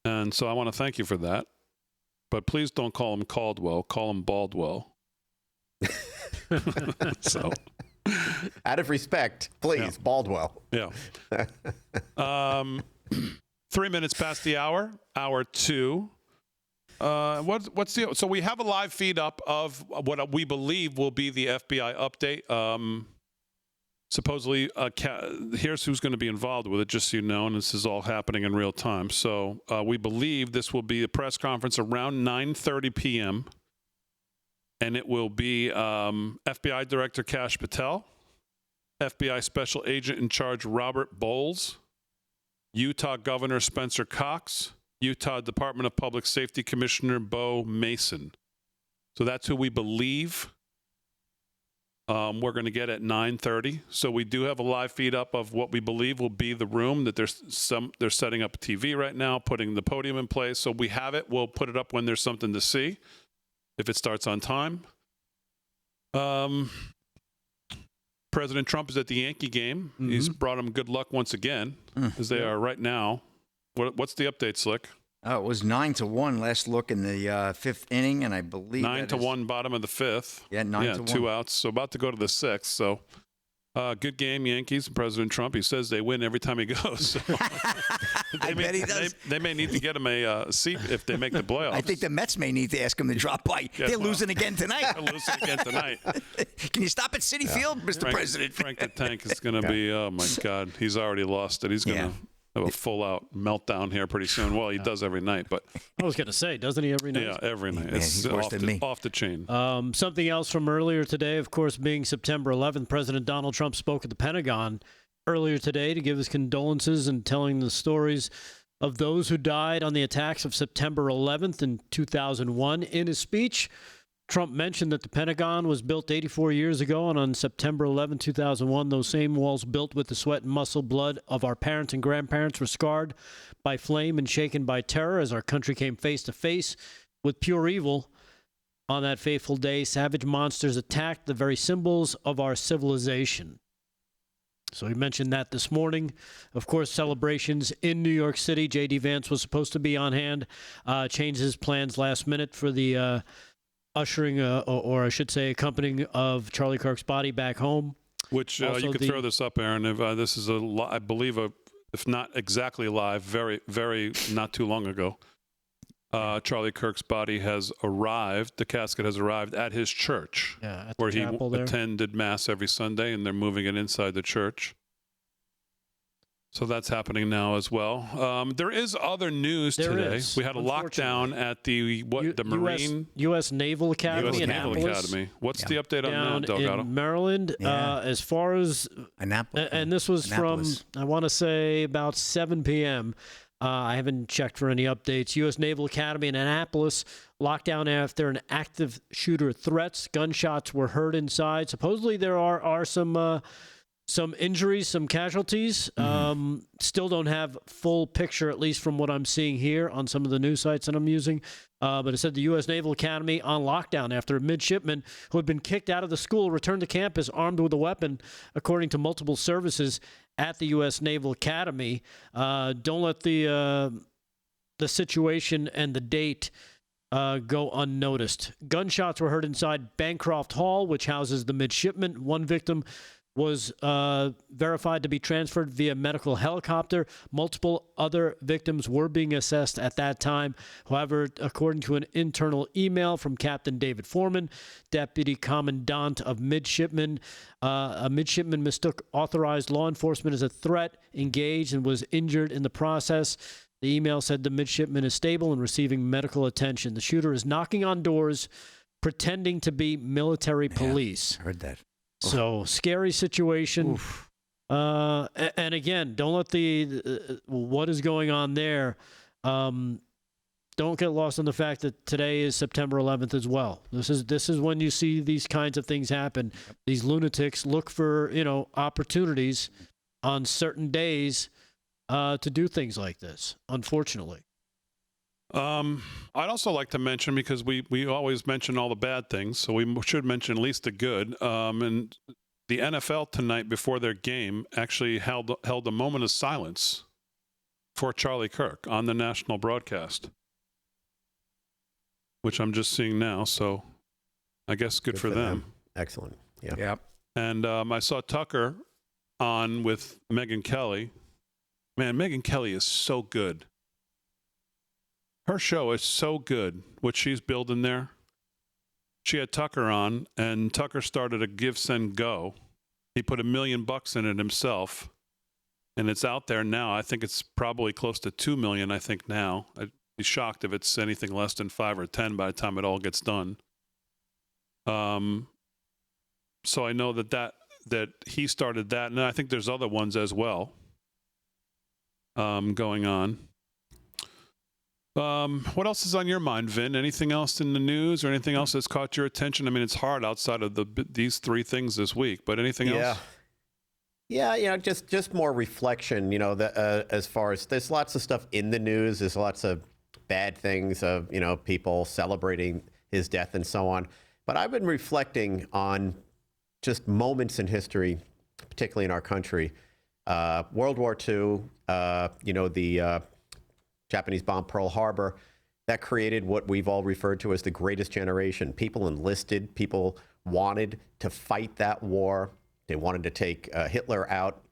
And so I want to thank you for that. But please don't call him Caldwell. Call him Baldwell. So, out of respect, please, Baldwell. Yeah. 3 minutes past the hour 2. So we have a live feed up of what we believe will be the FBI update. Supposedly, here's who's going to be involved with it, just so you know, and this is all happening in real time. So we believe this will be a press conference around 9:30 p.m., and it will be FBI Director Kash Patel, FBI Special Agent in Charge Robert Bowles, Utah Governor Spencer Cox, Utah Department of Public Safety Commissioner Bo Mason. So that's who we believe we're going to get at 9:30. So we do have a live feed up of what we believe will be the room. That they're setting up a TV right now, putting the podium in place. So we have it. We'll put it up when there's something to see, if it starts on time. President Trump is at the Yankee game. Mm-hmm. He's brought him good luck once again, as they are right now. What's the update, Slick? Oh, it was 9-1 last look in the fifth inning, and I believe 9-1 bottom of the fifth. Yeah, 9-1. 2 outs. So about to go to the sixth. So good game, Yankees. President Trump, he says they win every time he goes. So I bet he does. They may need to get him a seat if they make the playoffs. I think the Mets may need to ask him to drop by. They're losing again tonight. They're losing again tonight. Can you stop at Citi Field, Mr. President? Frank the Tank is going to be, oh, my God. He's already lost it. He's going to have a full-out meltdown here pretty soon. Well, he does every night, but I was going to say, doesn't he every night? Yeah, every night. Man, he's worse than me. Off the chain. Something else from earlier today, of course, being September 11th, President Donald Trump spoke at the Pentagon earlier today to give his condolences and telling the stories of those who died on the attacks of September 11th in 2001. In his speech, Trump mentioned that the Pentagon was built 84 years ago, and on September 11, 2001, those same walls built with the sweat and muscle blood of our parents and grandparents were scarred by flame and shaken by terror as our country came face to face with pure evil. On that fateful day, savage monsters attacked the very symbols of our civilization. So he mentioned that this morning. Of course, celebrations in New York City. J.D. Vance was supposed to be on hand, changed his plans last minute for the ushering, or I should say, accompanying of Charlie Kirk's body back home. Which you could throw this up, Aaron. If this is I believe, if not exactly live, very, very not too long ago. Charlie Kirk's body has arrived. The casket has arrived at his church, where he attended mass every Sunday, and they're moving it inside the church. So that's happening now as well. There is other news today. We had a lockdown at the Marine U.S. Naval Academy in Annapolis. What's the update on that, Delgado? In Maryland, as far as Annapolis, and this was from, I want to say, about 7 p.m. I haven't checked for any updates. U.S. Naval Academy in Annapolis locked down after an active shooter threats. Gunshots were heard inside. Supposedly there are some injuries, some casualties. Still don't have full picture, at least from what I'm seeing here on some of the news sites that I'm using. But it said the U.S. Naval Academy on lockdown after a midshipman who had been kicked out of the school returned to campus armed with a weapon, according to multiple services at the U.S. Naval Academy. Don't let the situation and the date go unnoticed. Gunshots were heard inside Bancroft Hall, which houses the midshipman. One victim was verified to be transferred via medical helicopter. Multiple other victims were being assessed at that time. However, according to an internal email from Captain David Foreman, Deputy Commandant of Midshipmen, a midshipman mistook authorized law enforcement as a threat, engaged, and was injured in the process. The email said the midshipman is stable and receiving medical attention. The shooter is knocking on doors, pretending to be military police. I heard that. So, scary situation. And again, don't let what is going on there, don't get lost on the fact that today is September 11th as well. This is when you see these kinds of things happen. These lunatics look for, opportunities on certain days to do things like this, unfortunately. I'd also like to mention, because we always mention all the bad things, so we should mention at least the good. And the NFL tonight before their game actually held a moment of silence for Charlie Kirk on the national broadcast, which I'm just seeing now. So I guess good for them. Excellent. Yeah. Yep. And I saw Tucker on with Megyn Kelly. Man, Megyn Kelly is so good. Her show is so good, what she's building there. She had Tucker on, and Tucker started a Give, Send, Go. He put $1 million in it himself, and it's out there now. I think it's probably close to $2 million, I think, now. I'd be shocked if it's anything less than 5 or 10 by the time it all gets done. So I know that he started that, and I think there's other ones as well going on. What else is on your mind, Vin? Anything else in the news or anything else that's caught your attention? I mean, it's hard outside of these three things this week, but anything else? Yeah, just more reflection, as far as there's lots of stuff in the news. There's lots of bad things of, people celebrating his death and so on. But I've been reflecting on just moments in history, particularly in our country. World War II, the Japanese bomb Pearl Harbor, that created what we've all referred to as the greatest generation. People enlisted, people wanted to fight that war. They wanted to take Hitler out,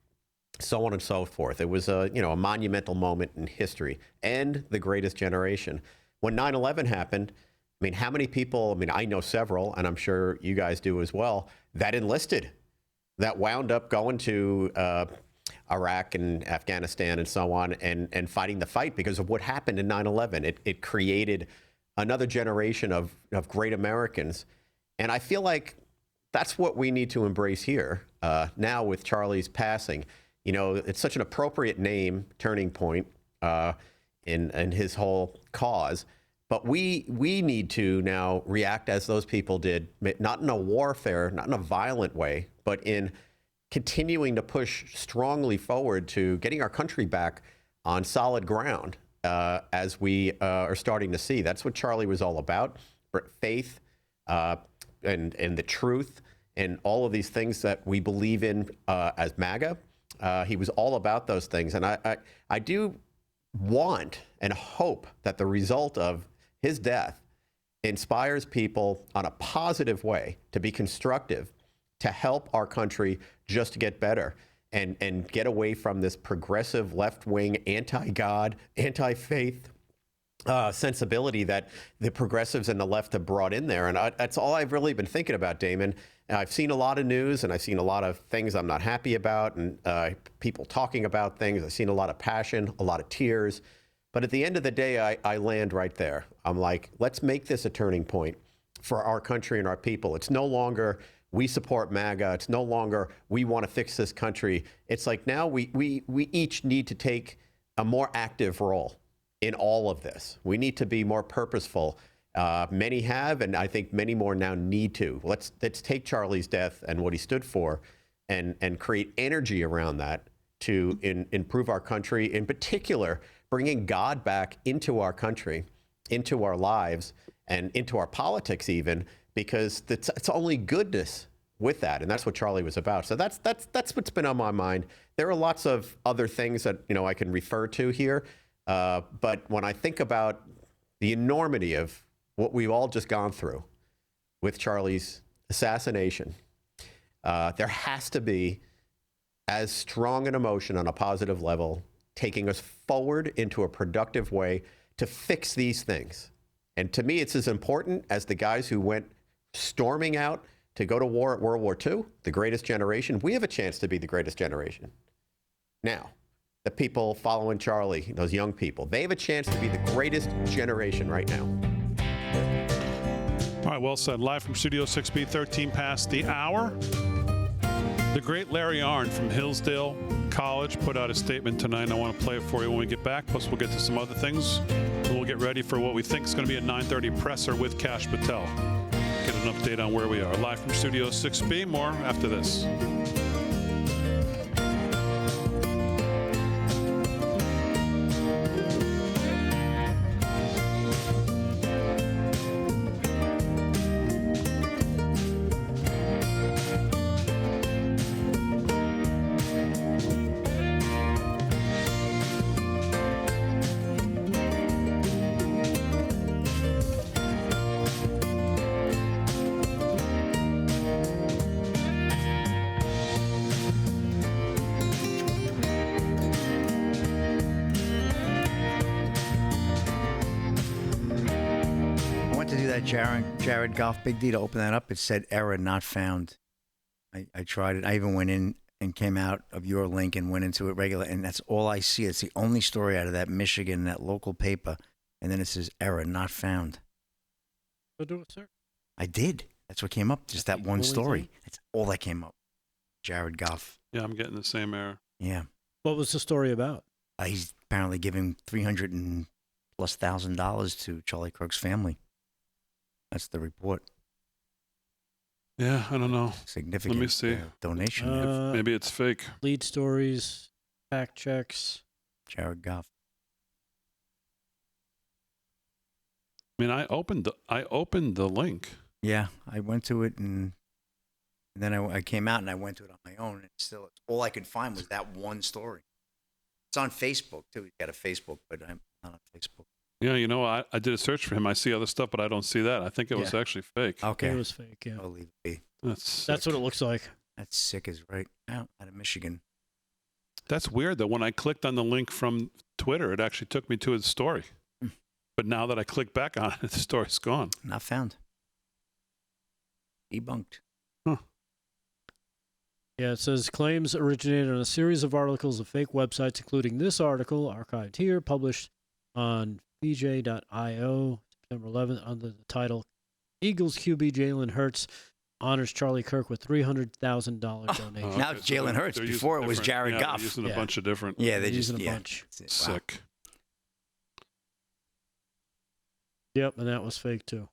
so on and so forth. It was a monumental moment in history and the greatest generation. When 9/11 happened, I mean, how many people, I know several, and I'm sure you guys do as well, that enlisted, that wound up going to Iraq and Afghanistan and so on, and fighting the fight because of what happened in 9/11. It created another generation of great Americans. And I feel like that's what we need to embrace here now with Charlie's passing. It's such an appropriate name, Turning Point, in his whole cause. But we need to now react as those people did, not in a warfare, not in a violent way, but in continuing to push strongly forward to getting our country back on solid ground, as we are starting to see. That's what Charlie was all about: faith and the truth, and all of these things that we believe in as MAGA. He was all about those things, and I do want and hope that the result of his death inspires people on a positive way to be constructive, to help our country just get better and get away from this progressive left-wing, anti-God, anti-faith sensibility that the progressives and the left have brought in there. And that's all I've really been thinking about, Damon. I've seen a lot of news, and I've seen a lot of things I'm not happy about, and people talking about things. I've seen a lot of passion, a lot of tears. But at the end of the day, I land right there. I'm like, let's make this a turning point for our country and our people. It's no longer we support MAGA. It's no longer we want to fix this country. It's like now we each need to take a more active role in all of this. We need to be more purposeful. Many have, and I think many more now need to. Let's take Charlie's death and what he stood for and create energy around that to improve our country, in particular, bringing God back into our country, into our lives, and into our politics even, because it's only goodness with that, and that's what Charlie was about. So that's what's been on my mind. There are lots of other things that I can refer to here, but when I think about the enormity of what we've all just gone through with Charlie's assassination, There has to be as strong an emotion on a positive level, taking us forward into a productive way to fix these things. And to me, it's as important as the guys who went storming out to go to war at World War II, the greatest generation. We have a chance to be the greatest generation. Now, the people following Charlie, those young people, they have a chance to be the greatest generation right now. All right, well said. Live from Studio 6B, 13 past the hour. The great Larry Arnn from Hillsdale College put out a statement tonight. I want to play it for you when we get back. Plus, we'll get to some other things. And we'll get ready for what we think is going to be a 9:30 presser with Kash Patel. Get an update on where we are. Live from Studio 6B. More after this. Jared Goff Big D to open that up. It said error not found. I tried it. I even went in and came out of your link and went into it regular, and that's all I see. It's the only story out of that Michigan, that local paper, and then it says error not found. Go do it, sir. I did. That's what came up. Just that one story. That's all that came up. Jared Goff. Yeah, I'm getting the same error. Yeah. What was the story about? He's apparently giving $300,000+ to Charlie Kirk's family. That's the report. Yeah, I don't know. Significant. Let me see. Donation. Maybe it's fake. Lead stories, fact checks. Jared Goff. I mean, I opened the link. Yeah, I went to it and then I came out and I went to it on my own, and still all I could find was that one story. It's on Facebook too. He's got a Facebook, but I'm not on Facebook. Yeah, you know, I did a search for him. I see other stuff, but I don't see that. I think it was actually fake. Okay. It was fake, yeah. I'll leave it be. That's what it looks like. That's sick as right out of Michigan. That's weird, though. When I clicked on the link from Twitter, it actually took me to his story. But now that I click back on it, the story's gone. Not found. Debunked. Huh. Yeah, it says claims originated on a series of articles of fake websites, including this article, archived here, published on VJ.io, September 11th, under the title, Eagles QB Jalen Hurts honors Charlie Kirk with $300,000 donation. Now it's Jalen Hurts. Before it was Jared Goff. They're using a bunch of different. Yeah, they're using just a bunch. Sick. Yep, and that was fake too.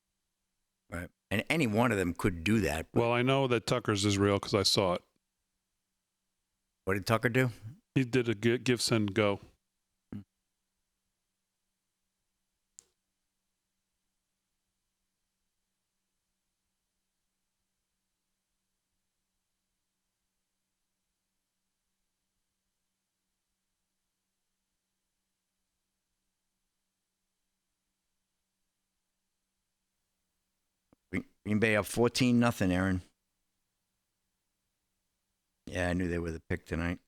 Right. And any one of them could do that. Well, I know that Tucker's is real because I saw it. What did Tucker do? He did a give, send, go. Green Bay up 14-0, Aaron. Yeah, I knew they were the pick tonight.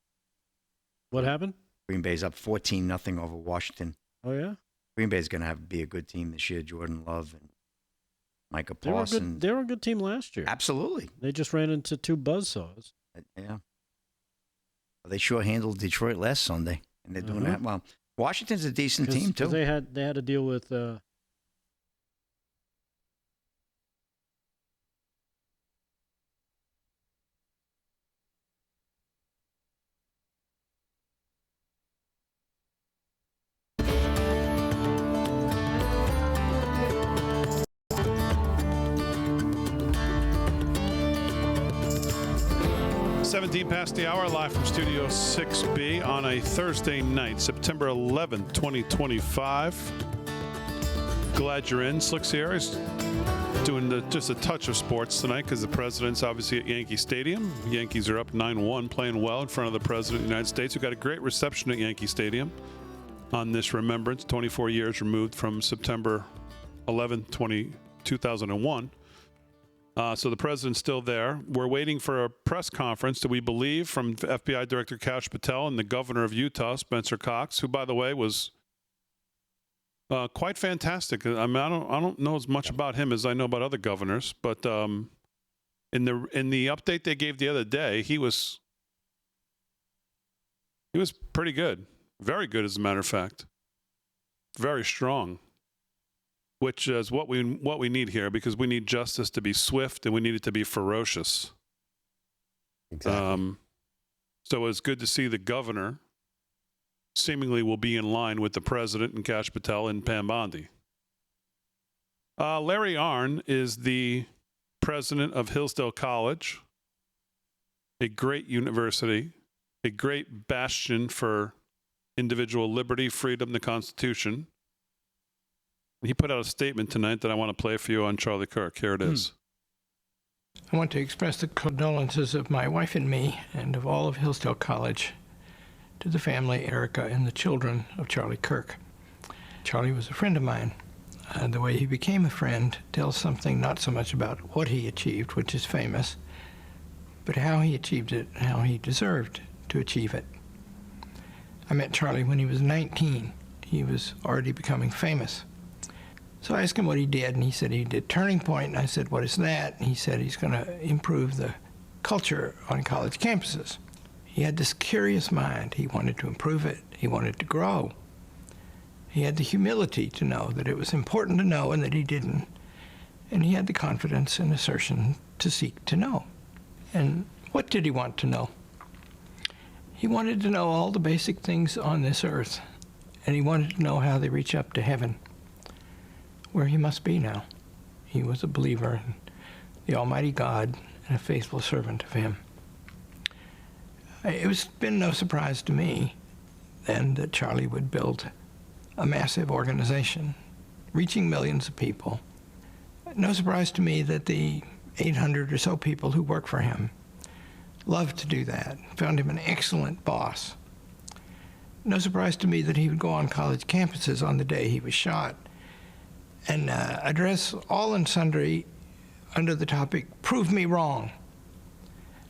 What happened? Green Bay's up 14-0 over Washington. Oh, yeah? Green Bay's going to be a good team this year. Jordan Love and Micah Parsons. They were a good team last year. Absolutely. They just ran into two buzzsaws. Yeah. They sure handled Detroit last Sunday, and they're doing that well. Washington's a decent team, too. They had to deal with... $17 past the hour, live from Studio 6B on a Thursday night, September 11th, 2025. Glad you're in. Slick Sierra is doing just a touch of sports tonight because the president's obviously at Yankee Stadium. Yankees are up 9-1, playing well in front of the president of the United States. We've got a great reception at Yankee Stadium on this remembrance, 24 years removed from September 11th, 2001. So the president's still there. We're waiting for a press conference, do we believe, from FBI Director Kash Patel and the governor of Utah, Spencer Cox, who, by the way, was quite fantastic. I mean, I don't know as much about him as I know about other governors, but in the update they gave the other day, he was pretty good, very good, as a matter of fact, very strong. Which is what we need here, because we need justice to be swift and we need it to be ferocious. Exactly. So it's good to see the governor seemingly will be in line with the president and Kash Patel and Pam Bondi. Larry Arnn is the president of Hillsdale College, a great university, a great bastion for individual liberty, freedom, the Constitution. He put out a statement tonight that I want to play for you on Charlie Kirk. Here it is. I want to express the condolences of my wife and me and of all of Hillsdale College to the family, Erica, and the children of Charlie Kirk. Charlie was a friend of mine. The way he became a friend tells something not so much about what he achieved, which is famous, but how he achieved it and how he deserved to achieve it. I met Charlie when he was 19. He was already becoming famous. So I asked him what he did, and he said he did Turning Point, and I said, what is that? And he said he's going to improve the culture on college campuses. He had this curious mind. He wanted to improve it. He wanted to grow. He had the humility to know that it was important to know and that he didn't. And he had the confidence and assertion to seek to know. And what did he want to know? He wanted to know all the basic things on this earth, and he wanted to know how they reach up to heaven, where he must be now. He was a believer in the Almighty God and a faithful servant of him. It was been no surprise to me then that Charlie would build a massive organization, reaching millions of people. No surprise to me that the 800 or so people who work for him loved to do that, found him an excellent boss. No surprise to me that he would go on college campuses on the day he was shot and address all and sundry under the topic, "Prove me wrong."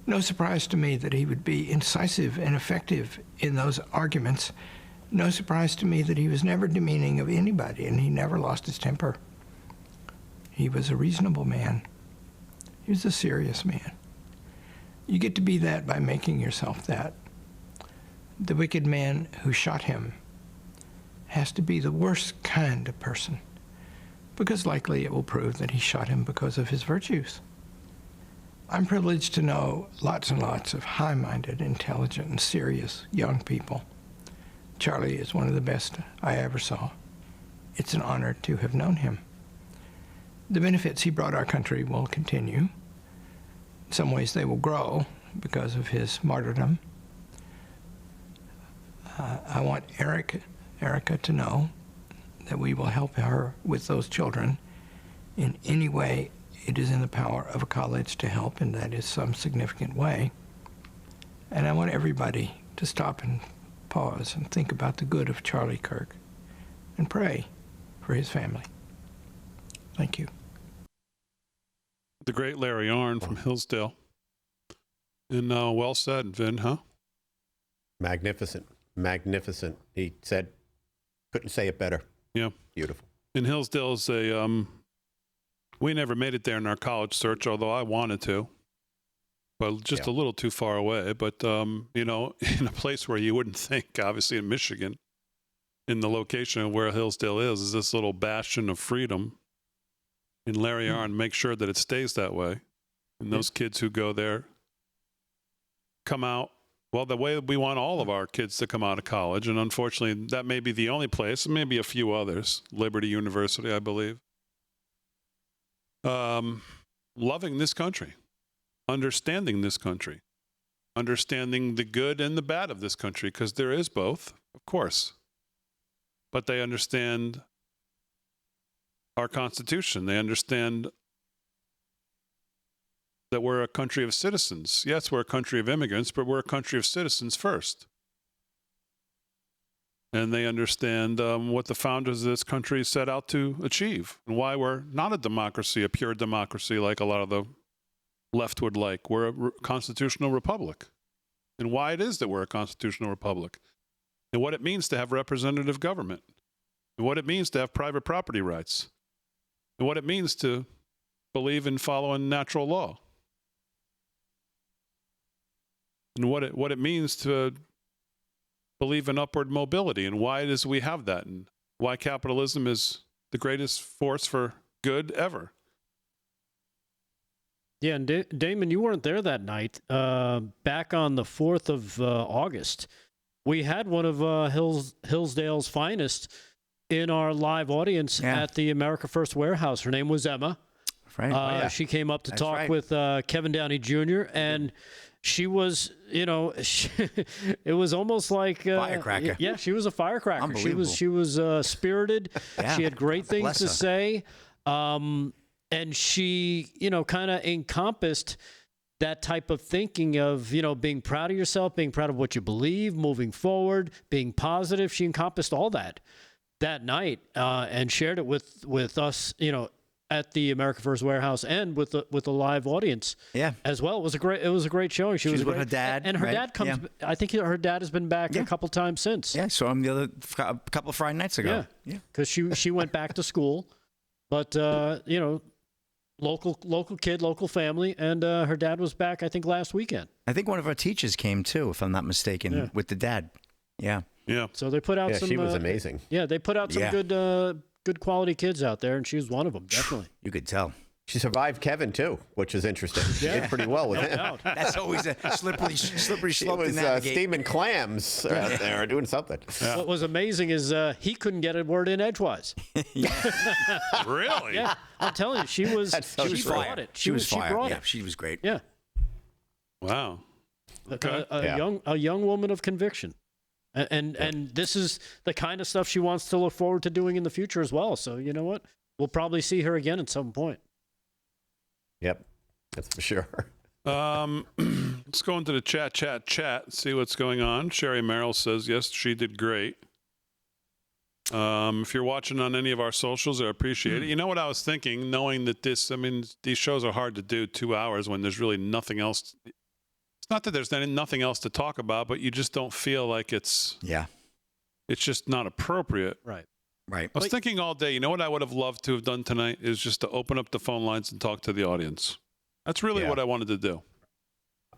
No surprise to me that he would be incisive and effective in those arguments. No surprise to me that he was never demeaning of anybody, and he never lost his temper. He was a reasonable man. He was a serious man. You get to be that by making yourself that. The wicked man who shot him has to be the worst kind of person, because likely it will prove that he shot him because of his virtues. I'm privileged to know lots and lots of high-minded, intelligent, and serious young people. Charlie is one of the best I ever saw. It's an honor to have known him. The benefits he brought our country will continue. In some ways they will grow because of his martyrdom. I want Erica to know that we will help her with those children in any way it is in the power of a college to help, and that is some significant way. And I want everybody to stop and pause and think about the good of Charlie Kirk and pray for his family. Thank you. The great Larry Arnn from Hillsdale. And well said, Vin, huh? Magnificent. Magnificent. He said, couldn't say it better. Yeah. Beautiful. And Hillsdale's we never made it there in our college search, although I wanted to. But just a little too far away. But, in a place where you wouldn't think, obviously in Michigan, in the location of where Hillsdale is this little bastion of freedom. And Larry Arnn makes sure that it stays that way. And those kids who go there come out, well, the way we want all of our kids to come out of college. And unfortunately, that may be the only place, maybe a few others, Liberty University, I believe. Loving this country, understanding this country, understanding the good and the bad of this country, because there is both, of course. But they understand our Constitution. They understand that we're a country of citizens. Yes, we're a country of immigrants, but we're a country of citizens first. and they understand what the founders of this country set out to achieve, and why we're not a democracy, a pure democracy like a lot of the left would like. We're a constitutional republic, and why it is that we're a constitutional republic, and what it means to have representative government, and what it means to have private property rights, and what it means to believe in following natural law, and what it means to believe in upward mobility, and why it is we have that, and why capitalism is the greatest force for good ever. Yeah, and Damon, you weren't there that night. Back on the 4th of August, we had one of Hillsdale's finest in our live audience at the America First Warehouse. Her name was Emma. Right. She came up to talk with Kevin Downey Jr., and she was, it was almost like firecracker. Yeah, she was a firecracker. Unbelievable. She was spirited. Yeah. She had great things to say, and she, kind of encompassed that type of thinking of, being proud of yourself, being proud of what you believe, moving forward, being positive. She encompassed all that night and shared it with us, at the America First Warehouse and with the live audience, as well. It was a great showing. She was with her dad, and her dad comes. Yeah. I think her dad has been back a couple times since. Yeah, saw him a couple of Friday nights ago. Yeah, because she went back to school, but local kid, local family, and her dad was back. I think last weekend. I think one of our teachers came too, if I'm not mistaken, with the dad. Yeah. Yeah. So they put out some. She was amazing. Yeah, they put out some good quality kids out there, and she was one of them, definitely. You could tell. She survived Kevin, too, which is interesting. She did pretty well with him. That's always a slippery slope to navigate. She was steaming clams out there doing something. Yeah. What was amazing is he couldn't get a word in edgewise. Really? Yeah, I'm telling you, she brought it. She was fire. Brought yeah, it. she was great. Yeah. Wow. Okay. A young woman of conviction. And this is the kind of stuff she wants to look forward to doing in the future as well. So, you know what? We'll probably see her again at some point. Yep, that's for sure. Let's go into the chat, see what's going on. Sherry Merrill says, yes, she did great. If you're watching on any of our socials, I appreciate it. You know what I was thinking, knowing that these shows are hard to do 2 hours when there's really nothing else. It's not that there's nothing else to talk about, but you just don't feel like it's just not appropriate. Right. Right. I was thinking all day, you know what I would have loved to have done tonight is just to open up the phone lines and talk to the audience. That's really what I wanted to do.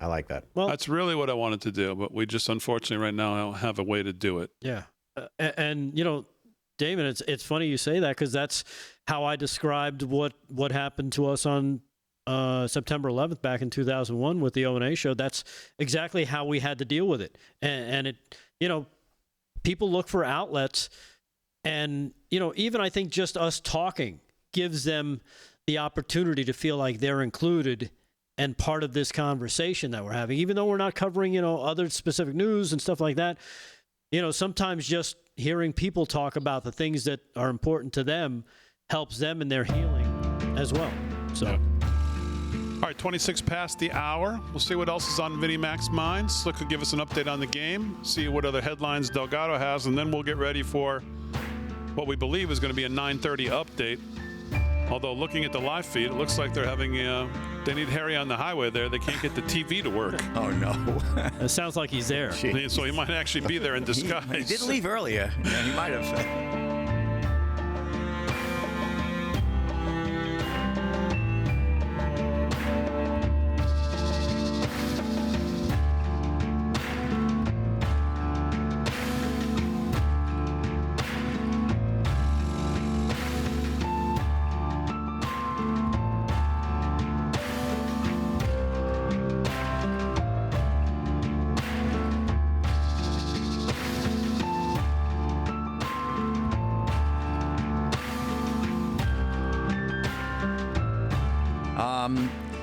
I like that. Well, that's really what I wanted to do, but we just unfortunately right now don't have a way to do it. Yeah. And Damon, it's funny you say that, because that's how I described what happened to us on September 11th back in 2001 with the O&A show. That's exactly how we had to deal with it. And it, people look for outlets, and, even I think just us talking gives them the opportunity to feel like they're included and part of this conversation that we're having, even though we're not covering, other specific news and stuff like that. Sometimes just hearing people talk about the things that are important to them helps them in their healing as well. So. All right, 26 past the hour. We'll see what else is on Vinnie Mac's mind. Slick will give us an update on the game, see what other headlines Delgado has, and then we'll get ready for what we believe is going to be a 9:30 update. Although looking at the live feed, it looks like they're having they need Harry on the highway there. They can't get the TV to work. Oh, no. It sounds like he's there. So he might actually be there in disguise. He did leave earlier. Yeah, he might have.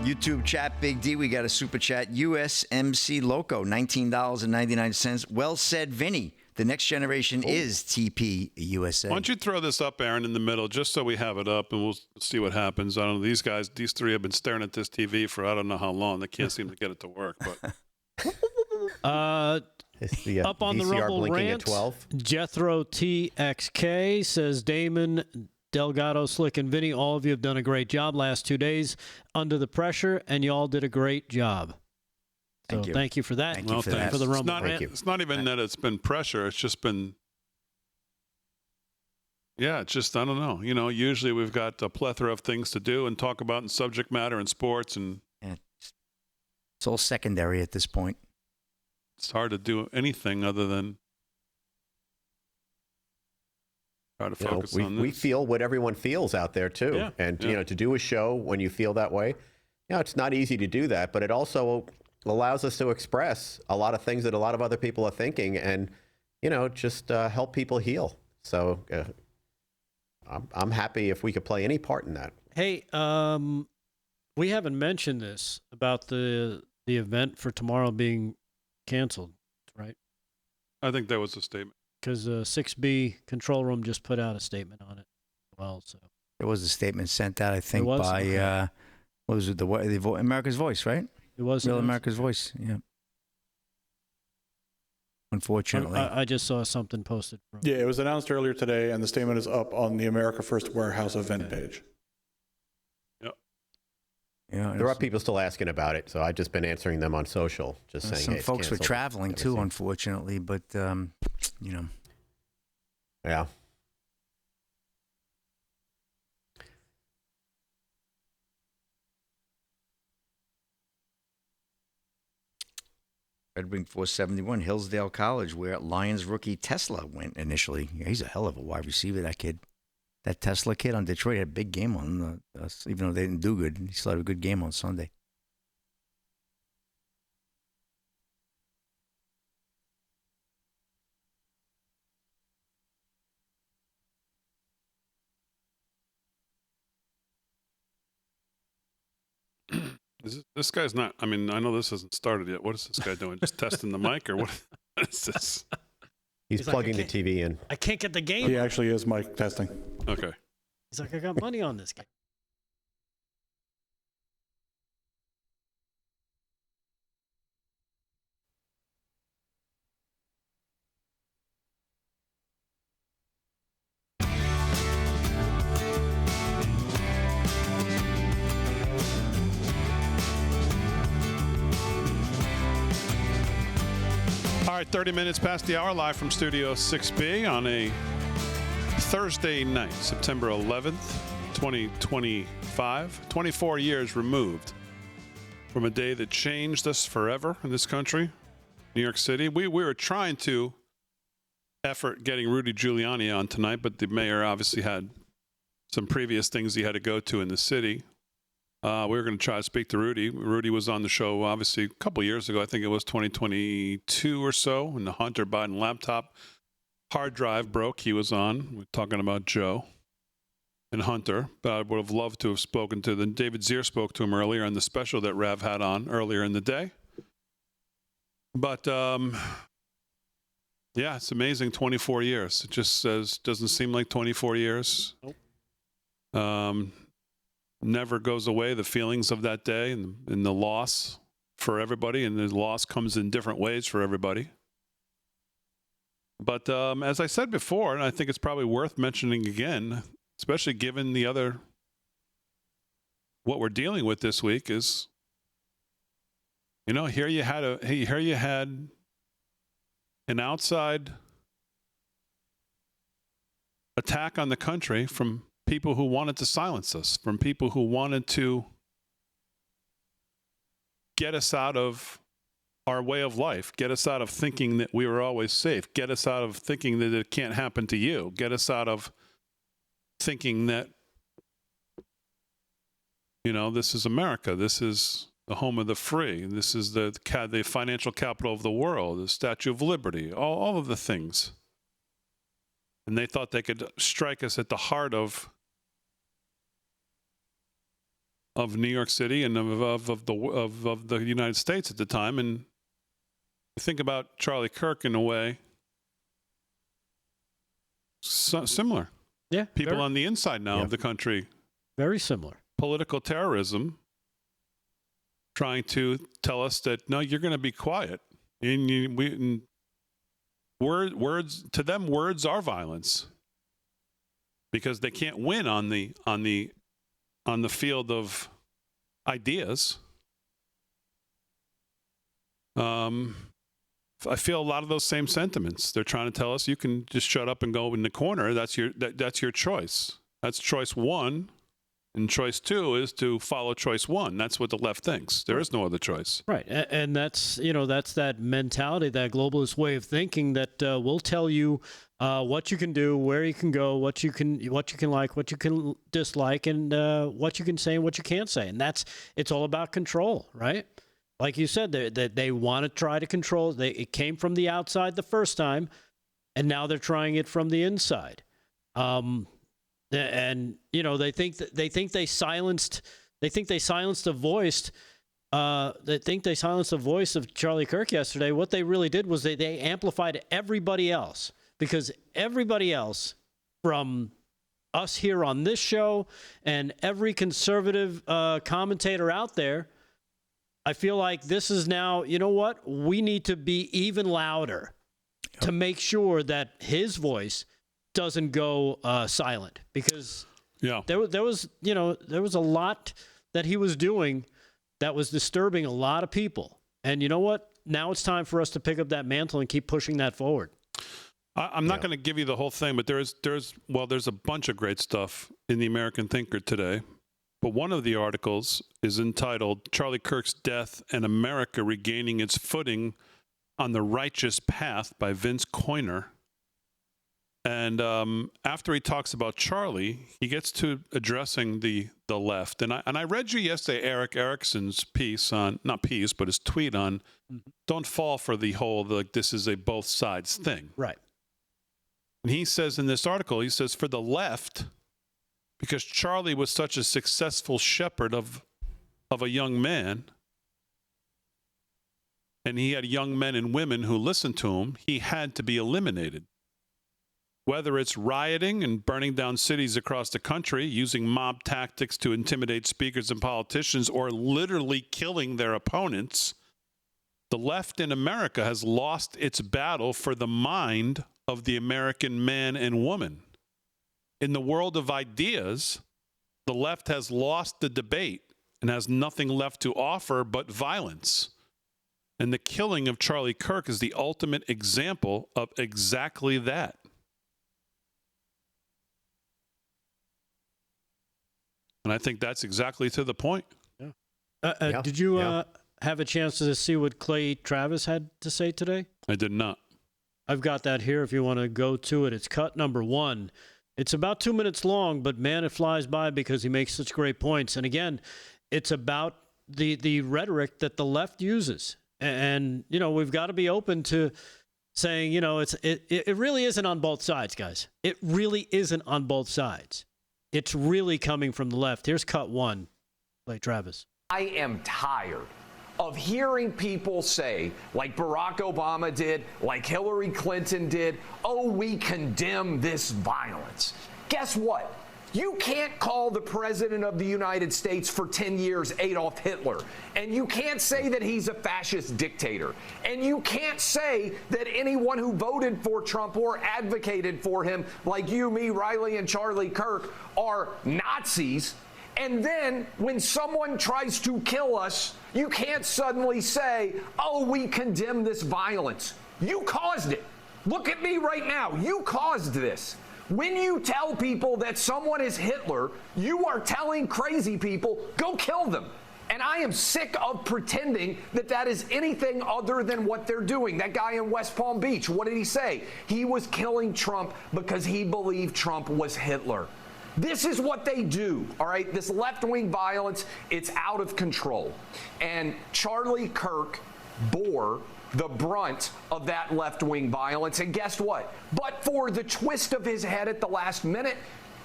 YouTube chat, Big D, we got a super chat. USMC Loco, $19.99. Well said, Vinny. The next generation is TP USA. Why don't you throw this up, Aaron, in the middle, just so we have it up, and we'll see what happens. I don't know. These three have been staring at this TV for I don't know how long. They can't seem to get it to work. But Is the Up on the VCR Rumble blinking rant, at 12? Jethro TXK says, Damon, Delgado, Slick, and Vinny, all of you have done a great job last 2 days under the pressure, and you all did a great job. So thank you for that. Thank you for that. For the Rumble not, rant. It's not even that it's been pressure. It's just been, it's just, I don't know. You know, usually we've got a plethora of things to do and talk about in subject matter and sports, and it's all secondary at this point. it's hard to do anything other than try to focus on this. We feel what everyone feels out there too. Yeah, and you know, to do a show when you feel that way, it's not easy to do that, but it also allows us to express a lot of things that a lot of other people are thinking, and just help people heal. So I'm happy if we could play any part in that. Hey, we haven't mentioned this about the event for tomorrow being canceled, right? I think that was a statement. Because 6B Control Room just put out a statement on it as well. So There was a statement sent out, I think, by, what was it, America's Voice, right? It was Real America's Voice, yeah. Unfortunately. I just saw something posted. Yeah, it was announced earlier today, and the statement is up on the America First Warehouse event page. Yeah, there are people still asking about it, so I've just been answering them on social, just saying. Some hey, folks were canceled. traveling too, unfortunately, but Yeah. Red Wing 471, Hillsdale College, where Lions rookie Tesla went initially. Yeah, he's a hell of a wide receiver, that kid. That Tesla kid on Detroit had a big game on even though they didn't do good. He still had a good game on Sunday. This guy's not, I mean, I know this hasn't started yet. What is this guy doing? Just testing the mic, or what is this? He's plugging the TV in. I can't get the game. He actually is mic testing. Okay. He's like, I got money on this game. All right, 30 minutes past the hour, live from Studio 6B on a Thursday night, September 11th, 2025. 24 years removed from a day that changed us forever in this country, New York City. We were trying to effort getting Rudy Giuliani on tonight, but the mayor obviously had some previous things he had to go to in the city. We were going to try to speak to Rudy. Rudy was on the show, obviously, a couple years ago. I think it was 2022 or so, when the Hunter Biden laptop hard drive broke. He was on. We're talking about Joe and Hunter. But I would have loved to have spoken to them. David Zier spoke to him earlier on the special that Rav had on earlier in the day. But, yeah, it's amazing, 24 years. It just doesn't seem like 24 years. Nope. Never goes away, the feelings of that day and the loss for everybody, and the loss comes in different ways for everybody. But as I said before, and I think it's probably worth mentioning again, especially given what we're dealing with this week is, here you had an outside attack on the country from people who wanted to silence us, from people who wanted to get us out of our way of life, get us out of thinking that we were always safe, get us out of thinking that it can't happen to you, get us out of thinking that, this is America, this is the home of the free, this is the financial capital of the world, the Statue of Liberty, all of the things. And they thought they could strike us at the heart of New York City and of the United States at the time. And think about Charlie Kirk in a way similar. Yeah. People on the inside now of the country. Very similar. Political terrorism trying to tell us that, no, you're going to be quiet. And Words to them, words are violence because they can't win on the field of ideas. I feel a lot of those same sentiments. They're trying to tell us you can just shut up and go in the corner. That's your choice. That's choice one. And choice two is to follow choice one. That's what the left thinks. There is no other choice. Right. And that's that mentality, that globalist way of thinking that will tell you what you can do, where you can go, what you can like, what you can dislike, and what you can say and what you can't say. And it's all about control, right? Like you said, they want to try to control. It came from the outside the first time, and now they're trying it from the inside. And they think they silenced the voice of Charlie Kirk yesterday. What they really did was they amplified everybody else, because everybody else, from us here on this show and every conservative commentator out there, I feel like this is now, you know what? We need to be even louder to make sure that his voice doesn't go silent, because there was a lot that he was doing that was disturbing a lot of people. And you know what? Now it's time for us to pick up that mantle and keep pushing that forward. I'm not going to give you the whole thing, but there's a bunch of great stuff in the American Thinker today. But one of the articles is entitled "Charlie Kirk's Death and America Regaining Its Footing on the Righteous Path" by Vince Coyner. And after he talks about Charlie, he gets to addressing the left. And I read you yesterday Eric Erickson's piece on, not piece, but his tweet on, don't fall for the whole, like, this is a both sides thing. Right. And he says in this article, he says, for the left, because Charlie was such a successful shepherd of a young man, and he had young men and women who listened to him, he had to be eliminated. Whether it's rioting and burning down cities across the country, using mob tactics to intimidate speakers and politicians, or literally killing their opponents, the left in America has lost its battle for the mind of the American man and woman. In the world of ideas, the left has lost the debate and has nothing left to offer but violence. And the killing of Charlie Kirk is the ultimate example of exactly that. And I think that's exactly to the point. Yeah. Did you have a chance to see what Clay Travis had to say today? I did not. I've got that here if you want to go to it. It's cut number 1. It's about 2 minutes long, but man, it flies by because he makes such great points. And again, it's about the rhetoric that the left uses. And we've got to be open to saying, it really isn't on both sides, guys. It really isn't on both sides. It's really coming from the left. Here's cut 1 by Travis. I am tired of hearing people say, like Barack Obama did, like Hillary Clinton did, oh, we condemn this violence. Guess what? You can't call the president of the United States for 10 years Adolf Hitler, and you can't say that he's a fascist dictator, and you can't say that anyone who voted for Trump or advocated for him, like you, me, Riley, and Charlie Kirk, are Nazis. And then when someone tries to kill us, you can't suddenly say, oh, we condemn this violence. You caused it. Look at me right now. You caused this. When you tell people that someone is Hitler, you are telling crazy people, go kill them. And I am sick of pretending that that is anything other than what they're doing. That guy in West Palm Beach, what did he say? He was killing Trump because he believed Trump was Hitler. This is what they do, all right? This left-wing violence, it's out of control. And Charlie Kirk bore the brunt of that left-wing violence. And guess what? But for the twist of his head at the last minute,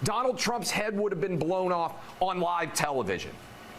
Donald Trump's head would have been blown off on live television.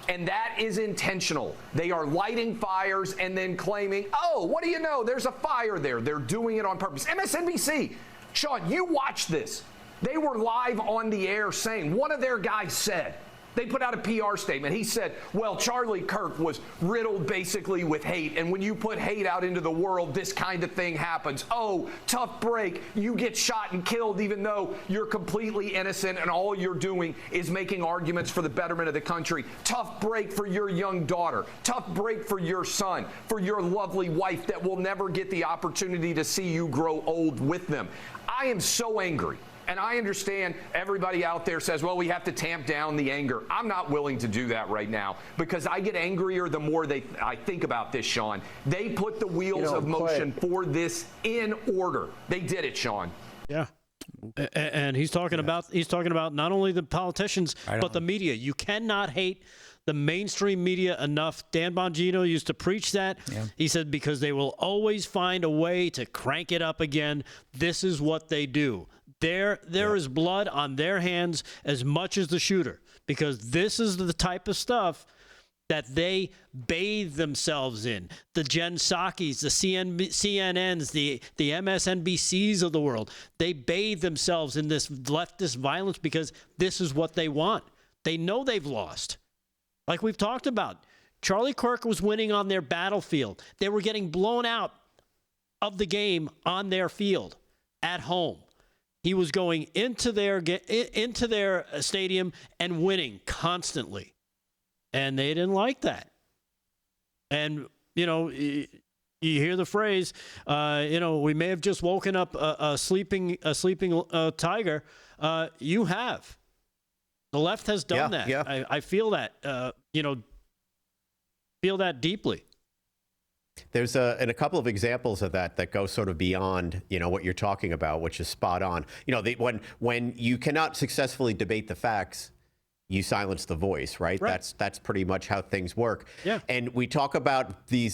And that is intentional. They are lighting fires and then claiming, oh, what do you know? There's a fire there. They're doing it on purpose. MSNBC, Sean, you watch this. They were live on the air saying, one of their guys said, They put out a PR statement. He said, well, Charlie Kirk was riddled basically with hate, and when you put hate out into the world, this kind of thing happens. Oh, tough break. You get shot and killed even though you're completely innocent and all you're doing is making arguments for the betterment of the country. Tough break for your young daughter. Tough break for your son, for your lovely wife that will never get the opportunity to see you grow old with them. I am so angry. And I understand everybody out there says, well, we have to tamp down the anger. I'm not willing to do that right now because I get angrier the more I think about this, Sean. They put the wheels of motion for this in order. They did it, Sean. Yeah. And he's talking about not only the politicians, but the media. You cannot hate the mainstream media enough. Dan Bongino used to preach that. Yeah. He said, because they will always find a way to crank it up again. This is what they do. There is blood on their hands as much as the shooter, because this is the type of stuff that they bathe themselves in. The Jen Psaki's, the CNNs, the MSNBCs of the world, they bathe themselves in this leftist violence because this is what they want. They know they've lost. Like we've talked about, Charlie Kirk was winning on their battlefield. They were getting blown out of the game on their field at home. He was going into their stadium and winning constantly. And they didn't like that. And, you hear the phrase, we may have just woken up a sleeping tiger. You have. The left has done that. Yeah. I feel that, feel that deeply. There's a couple of examples of that go sort of beyond, what you're talking about, which is spot on. When you cannot successfully debate the facts, you silence the voice, right? That's pretty much how things work. Yeah. And we talk about the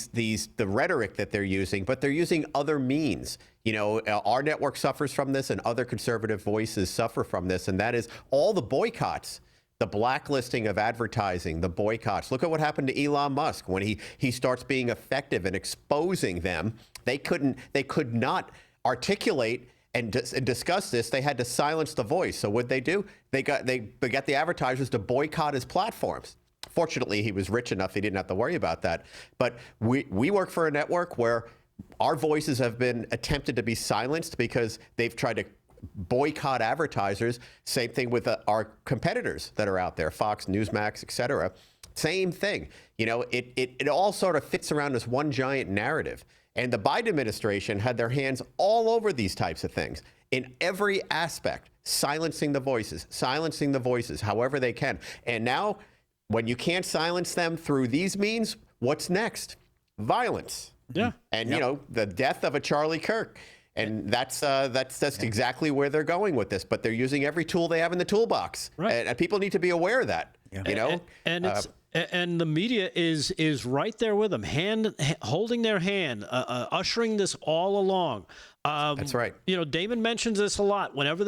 rhetoric that they're using, but they're using other means. Our network suffers from this, and other conservative voices suffer from this, and that is all the boycotts. The blacklisting of advertising, the boycotts. Look at what happened to Elon Musk when he starts being effective in exposing them. They could not articulate and discuss this. They had to silence the voice. So what'd they do? They got the advertisers to boycott his platforms. Fortunately, he was rich enough he didn't have to worry about that. But we work for a network where our voices have been attempted to be silenced because they've tried to boycott advertisers. Same thing with our competitors that are out there, Fox, Newsmax, et cetera. Same thing. It all sort of fits around this one giant narrative. And the Biden administration had their hands all over these types of things in every aspect, silencing the voices, however they can. And now, when you can't silence them through these means, what's next? Violence. Yeah. And, the death of a Charlie Kirk. And that's exactly where they're going with this. But they're using every tool they have in the toolbox, right? And people need to be aware of that. Yeah. And the media is right there with them, holding their hand, ushering this all along. That's right. Damon mentions this a lot. Whenever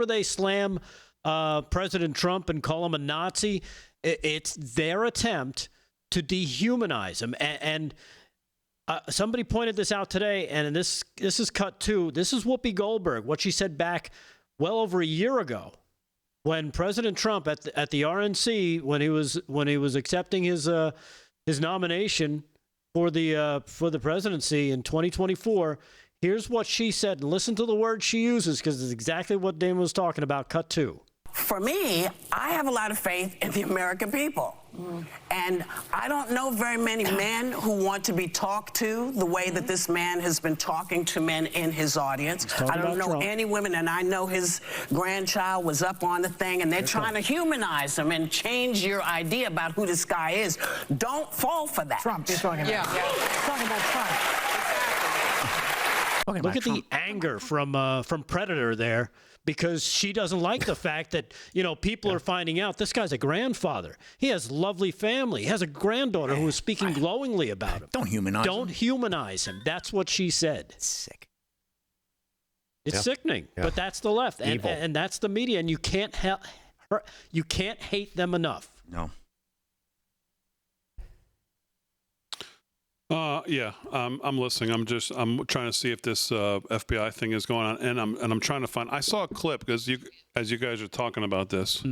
they slam President Trump and call him a Nazi, it's their attempt to dehumanize him. And somebody pointed this out today, and this is cut too. This is Whoopi Goldberg, what she said back well over a year ago, when President Trump at the RNC, when he was accepting his nomination for the presidency in 2024. Here's what she said, and listen to the words she uses, because it's exactly what Damon was talking about. Cut 2. For me, I have a lot of faith in the American people. And I don't know very many men who want to be talked to the way that this man has been talking to men in his audience. I don't know any women, and I know his grandchild was up on the thing, and they're trying to humanize him and change your idea about who this guy is. Don't fall for that. Trump, you're talking about. Yeah. Talking about Trump. Look at the anger from Predator there, because she doesn't like the fact that, people are finding out this guy's a grandfather. He has a lovely family. He has a granddaughter who is speaking glowingly about him. Don't humanize him. That's what she said. It's sick. It's sickening, but that's the left, and that's the media, and you can't hate them enough. No. I'm listening. I'm trying to see if this FBI thing is going on, and I'm trying to find. I saw a clip because as you guys are talking about this,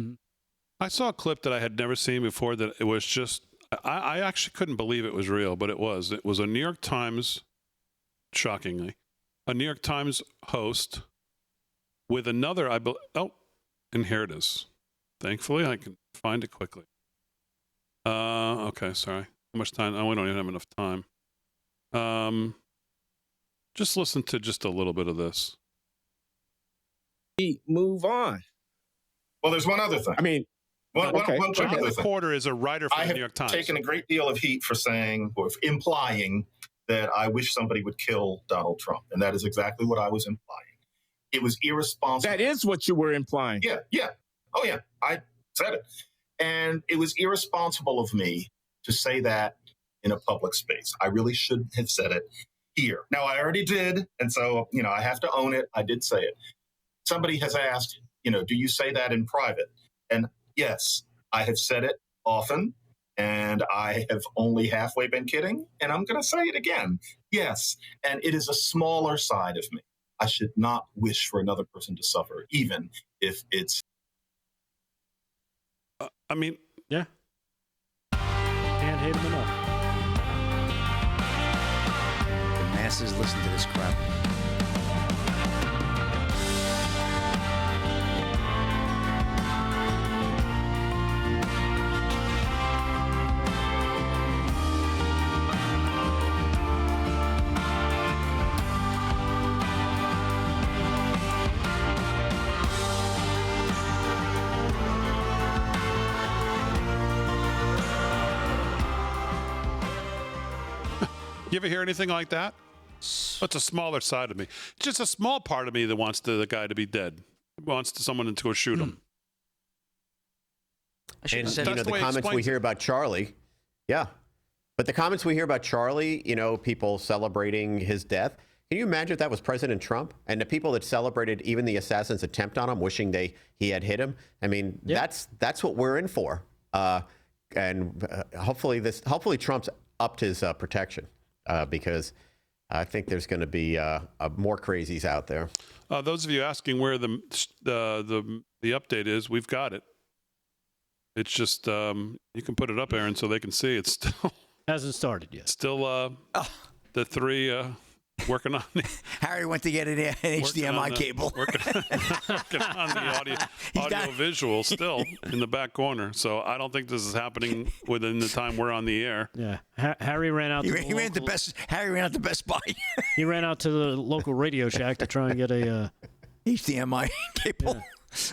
I saw a clip that I had never seen before that it was just, I actually couldn't believe it was real, but it was. It was a New York Times, shockingly, a New York Times host with another, and here it is. Thankfully, I can find it quickly. Okay, sorry. How much time? Oh, we don't even have enough time. Just listen to just a little bit of this. Move on. Well, there's one other thing. I mean, one John other Reporter is a writer for the New York Times. I have taken a great deal of heat for saying or implying that I wish somebody would kill Donald Trump, and that is exactly what I was implying. It was irresponsible. That is what you were implying. Yeah. Oh, yeah. I said it. And it was irresponsible of me to say that in a public space. I really shouldn't have said it here. Now, I already did, and so, I have to own it. I did say it. Somebody has asked, do you say that in private? And yes, I have said it often, and I have only halfway been kidding, and I'm going to say it again. Yes, and it is a smaller side of me. I should not wish for another person to suffer, even if it's... Yeah. Can't hate him enough. The masses listen to this crap. You ever hear anything like that? It's a smaller side of me. Just a small part of me that wants the guy to be dead. Wants someone to go shoot him. And the comments we hear about Charlie, but the comments we hear about Charlie, people celebrating his death. Can you imagine if that was President Trump and the people that celebrated even the assassin's attempt on him, wishing he had hit him? I mean, that's what we're in for. Hopefully Trump's upped his protection. Because I think there's going to be more crazies out there. Those of you asking where the update is, we've got it. It's just you can put it up, Aaron, so they can see. It's still hasn't started yet. Still the three working on it. Harry went to get an HDMI cable. Working on the audio visual still in the back corner. So I don't think this is happening within the time we're on the air. Yeah, Harry ran out. Harry ran out to Best Buy. He ran out to the local Radio Shack to try and get a HDMI cable. Yeah.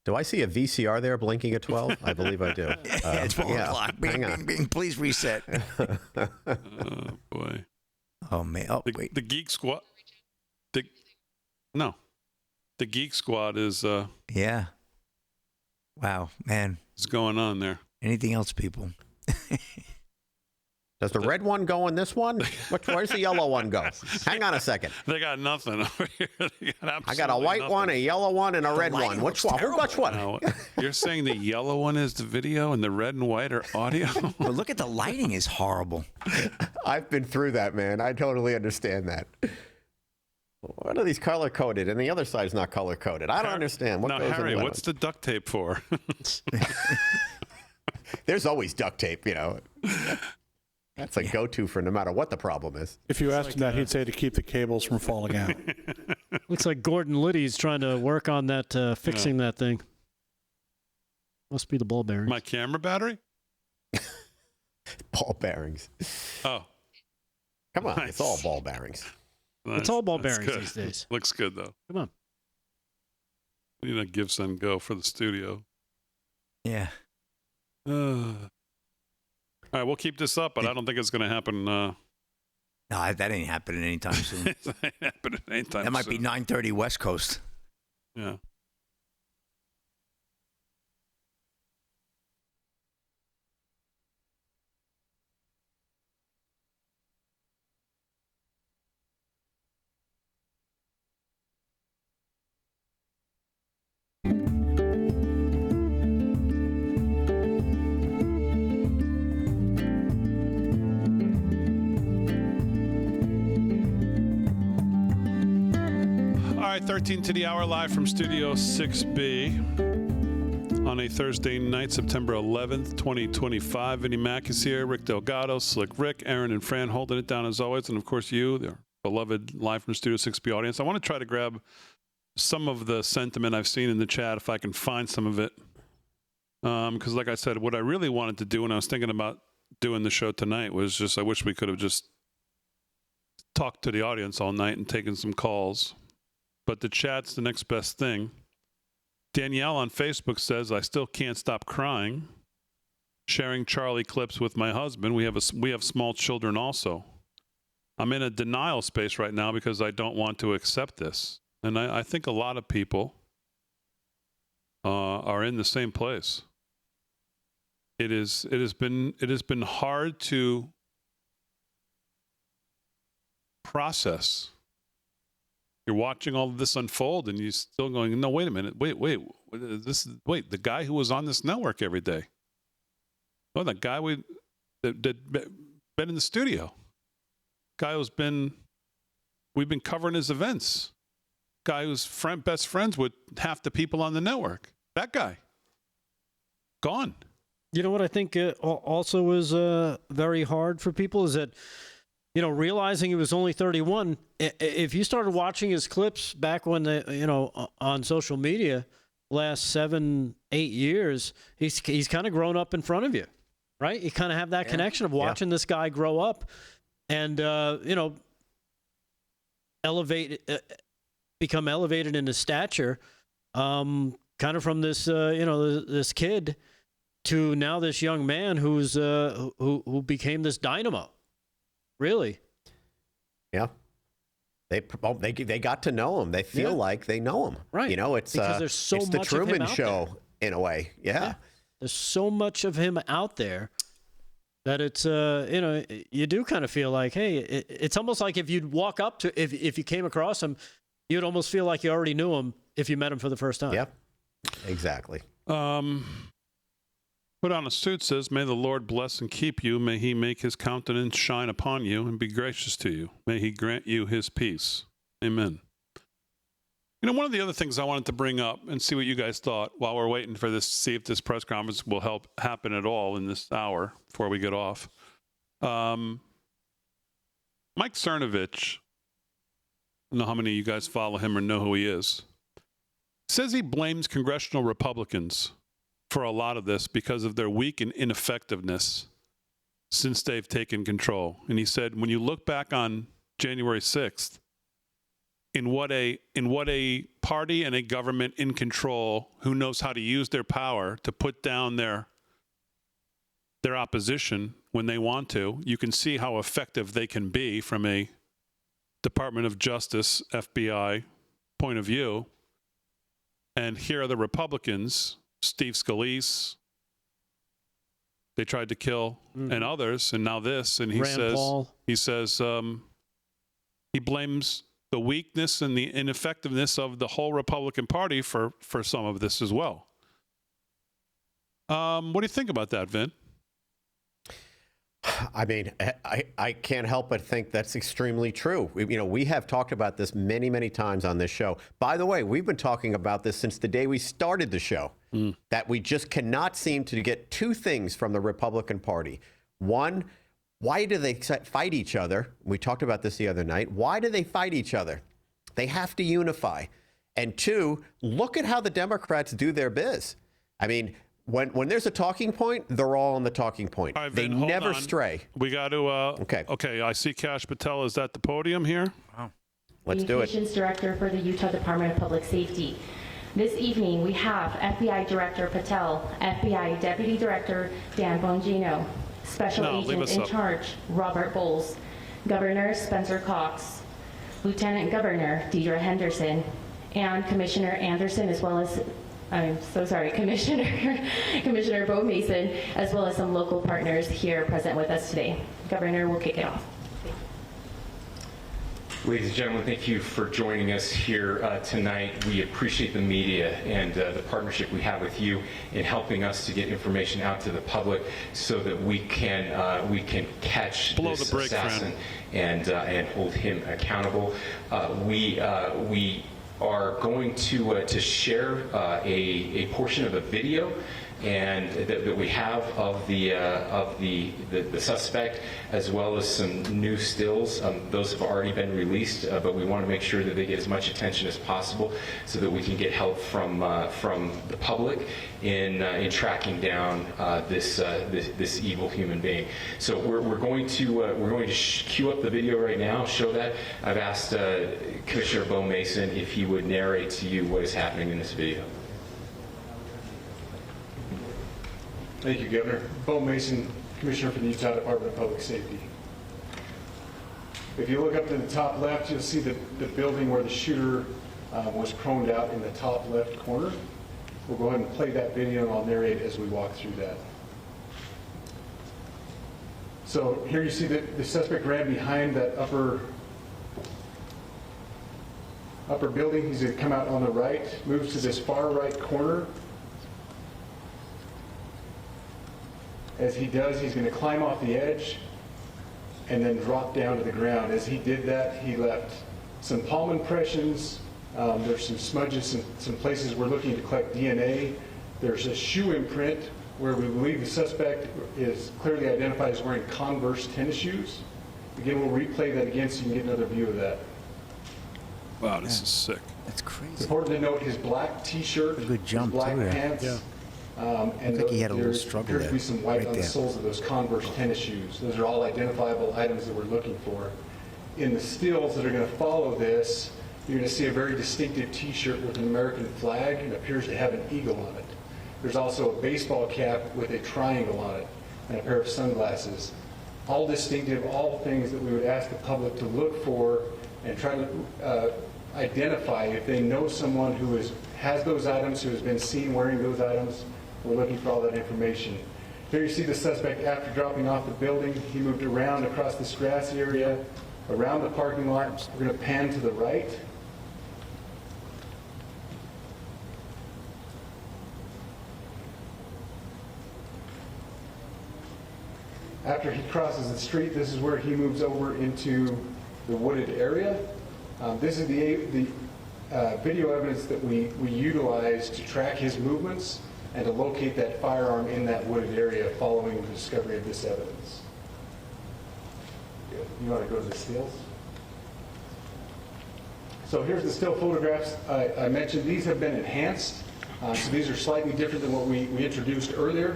Do I see a VCR there blinking at 12? I believe I do. It's 4 o'clock. Hang on. Please reset. Oh, boy. Oh, man. Oh, wait. The Geek Squad. The Geek Squad is... yeah. Wow, man. What's going on there? Anything else, people? Does the red one go in this one? Where's the yellow one go? Hang on a second. They got nothing over here. I got a white one, a yellow one, and a red one. Which one? Who got what? No, you're saying the yellow one is the video and the red and white are audio? But look at the lighting is horrible. I've been through that, man. I totally understand that. What are these color coded? And the other side's not color coded. I don't understand. What goes Harry, in what's the duct tape for? There's always duct tape, That's a go-to for no matter what the problem is. If you asked him that, he'd say to keep the cables from falling out. Looks like Gordon Liddy's trying to work on that, fixing that thing. Must be the ball bearings. My camera battery? Ball bearings. Oh. Come on, Nice. It's all ball bearings. It's all ball That's bearings good. these days. Looks good, though. Come on. We need a give, send, go for the studio. Yeah. All right, we'll keep this up, but I don't think it's going to happen. No, that ain't happening anytime soon. It ain't happening anytime That might soon. be 9:30 West Coast. Yeah. All right, 13 to the hour live from Studio 6B on a Thursday night, September 11th, 2025. Vinnie Mac is here, Rick Delgado, Slick Rick, Aaron and Fran holding it down as always, and of course you, the beloved live from Studio 6B audience. I want to try to grab some of the sentiment I've seen in the chat, if I can find some of it. Because like I said, what I really wanted to do when I was thinking about doing the show tonight was just, I wish we could have just talked to the audience all night and taken some calls. But the chat's the next best thing. Danielle on Facebook says, I still can't stop crying. Sharing Charlie clips with my husband. We have small children also. I'm in a denial space right now because I don't want to accept this. And I think a lot of people are in the same place. It has been hard to process. You're watching all of this unfold, and you're still going, no, wait a minute, wait, the guy who was on this network every day. Oh, that guy that been in the studio. Guy who's we've been covering his events. Guy who's best friends with half the people on the network. That guy. Gone. You know what I think also is very hard for people is that, realizing he was only 31, if you started watching his clips back when on social media last 7-8 years, he's kind of grown up in front of you, right? You kind of have that connection of watching this guy grow up and, become elevated in his stature, kind of from this, this kid to now this young man who became this dynamo. Really? Yeah. They got to know him. They feel like they know him. Right. It's because there's so it's much the Truman of him Show out in a way. Yeah. There's so much of him out there that it's you do kind of feel like, hey, it's almost like if you'd walk up to if you came across him, you'd almost feel like you already knew him if you met him for the first time. Yep. Exactly. Put on a suit says, may the Lord bless and keep you. May he make his countenance shine upon you and be gracious to you. May he grant you his peace. Amen. One of the other things I wanted to bring up and see what you guys thought while we're waiting for this, see if this press conference will help happen at all in this hour before we get off. Mike Cernovich, I don't know how many of you guys follow him or know who he is, says he blames congressional Republicans for a lot of this because of their weak and ineffectiveness since they've taken control. And he said, when you look back on January 6th, in what a party and a government in control who knows how to use their power to put down their opposition when they want to, you can see how effective they can be from a Department of Justice, FBI point of view. And here are the Republicans, Steve Scalise, they tried to kill, and others, and now this, and he says he blames the weakness and the ineffectiveness of the whole Republican Party for some of this as well. What do you think about that, Vin? I mean, I can't help but think that's extremely true. We have talked about this many, many times on this show. By the way, we've been talking about this since the day we started the show, that we just cannot seem to get two things from the Republican Party. One, why do they fight each other? We talked about this the other night. Why do they fight each other? They have to unify. And two, look at how the Democrats do their biz. I mean, when there's a talking point, they're all on the talking point. Right, they Vin, never stray. We got to. Okay. I see Kash Patel is at the podium here. Wow. Let's do it. Communications Director for the Utah Department of Public Safety. This evening, we have FBI Director Patel, FBI Deputy Director Dan Bongino, Special Agent in Charge Robert Bowles, Governor Spencer Cox, Lieutenant Governor Deidre Henderson, and Commissioner Anderson, as well as Commissioner Bo Mason, as well as some local partners here present with us today. Governor, we'll kick it off. Ladies and gentlemen, thank you for joining us here tonight. We appreciate the media and the partnership we have with you in helping us to get information out to the public so that we can catch this assassin and hold him accountable. We are going to share a portion of a video and that we have of the suspect, as well as some new stills. Those have already been released, but we want to make sure that they get as much attention as possible so that we can get help from the public in tracking down this evil human being. So we're going to cue up the video right now, show that. I've asked Commissioner Bo Mason if he would narrate to you what is happening in this video. Thank you, Governor. Bo Mason, Commissioner for the Utah Department of Public Safety. If you look up to the top left, you'll see the building where the shooter was proned out in the top left corner. We'll go ahead and play that video, and I'll narrate as we walk through that. So here you see that the suspect ran behind that upper building. He's going to come out on the right, moves to this far right corner. As he does, he's going to climb off the edge and then drop down to the ground. As he did that, he left some palm impressions. There's some smudges, some places we're looking to collect DNA. There's a shoe imprint where we believe the suspect is clearly identified as wearing Converse tennis shoes. Again, we'll replay that again so you can get another view of that. Wow, this is sick. That's crazy. It's important to note his black T-shirt, his black pants. Yeah. And I think he had a little there struggle appears to be some white right on the there. soles of those Converse tennis shoes. Those are all identifiable items that we're looking for. In the stills that are going to follow this, you're going to see a very distinctive T-shirt with an American flag and appears to have an eagle on it. There's also a baseball cap with a triangle on it and a pair of sunglasses. All distinctive, all things that we would ask the public to look for and try to identify if they know someone who has those items, who has been seen wearing those items. We're looking for all that information. Here you see the suspect after dropping off the building. He moved around across this grassy area, around the parking lot. We're going to pan to the right. After he crosses the street, this is where he moves over into the wooded area. This is the video evidence that we utilize to track his movements and to locate that firearm in that wooded area following the discovery of this evidence. Good. You want to go to the stills? So here's the still photographs I mentioned. These have been enhanced. So these are slightly different than what we introduced earlier.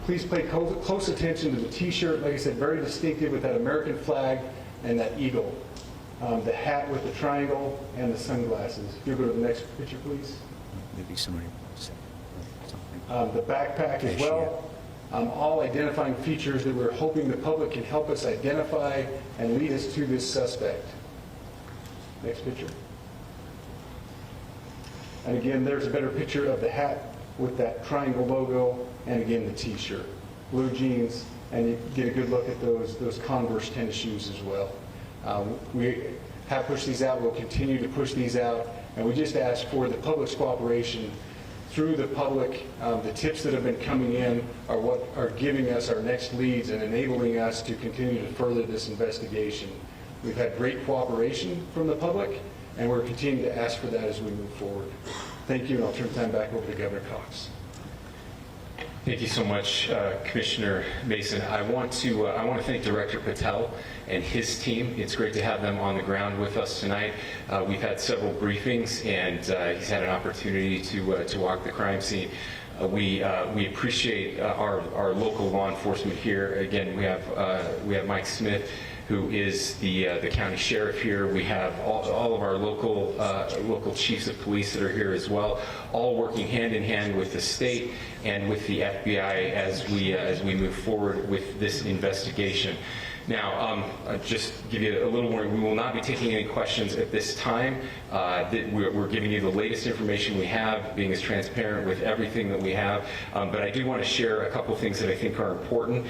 Please pay close attention to the T-shirt. Like I said, very distinctive with that American flag and that eagle. The hat with the triangle and the sunglasses. If you'll go to the next picture, please. Maybe somebody said the backpack as well. All identifying features that we're hoping the public can help us identify and lead us to this suspect. Next picture. And again, there's a better picture of the hat with that triangle logo, and again the T-shirt, blue jeans, and you get a good look at those Converse tennis shoes as well. We have pushed these out. We'll continue to push these out, and we just ask for the public's cooperation through the public. The tips that have been coming in are what are giving us our next leads and enabling us to continue to further this investigation. We've had great cooperation from the public, and we're continuing to ask for that as we move forward. Thank you, and I'll turn time back over to Governor Cox. Thank you so much, Commissioner Mason. I want to thank Director Patel and his team. It's great to have them on the ground with us tonight. We've had several briefings, and he's had an opportunity to walk the crime scene. We appreciate our local law enforcement here. Again, we have Mike Smith, who is the county sheriff here. We have all of our local chiefs of police that are here as well, all working hand in hand with the state and with the FBI as we move forward with this investigation. Now, just give you a little warning, we will not be taking any questions at this time. We're giving you the latest information we have, being as transparent with everything that we have. But I do want to share a couple things that I think are important.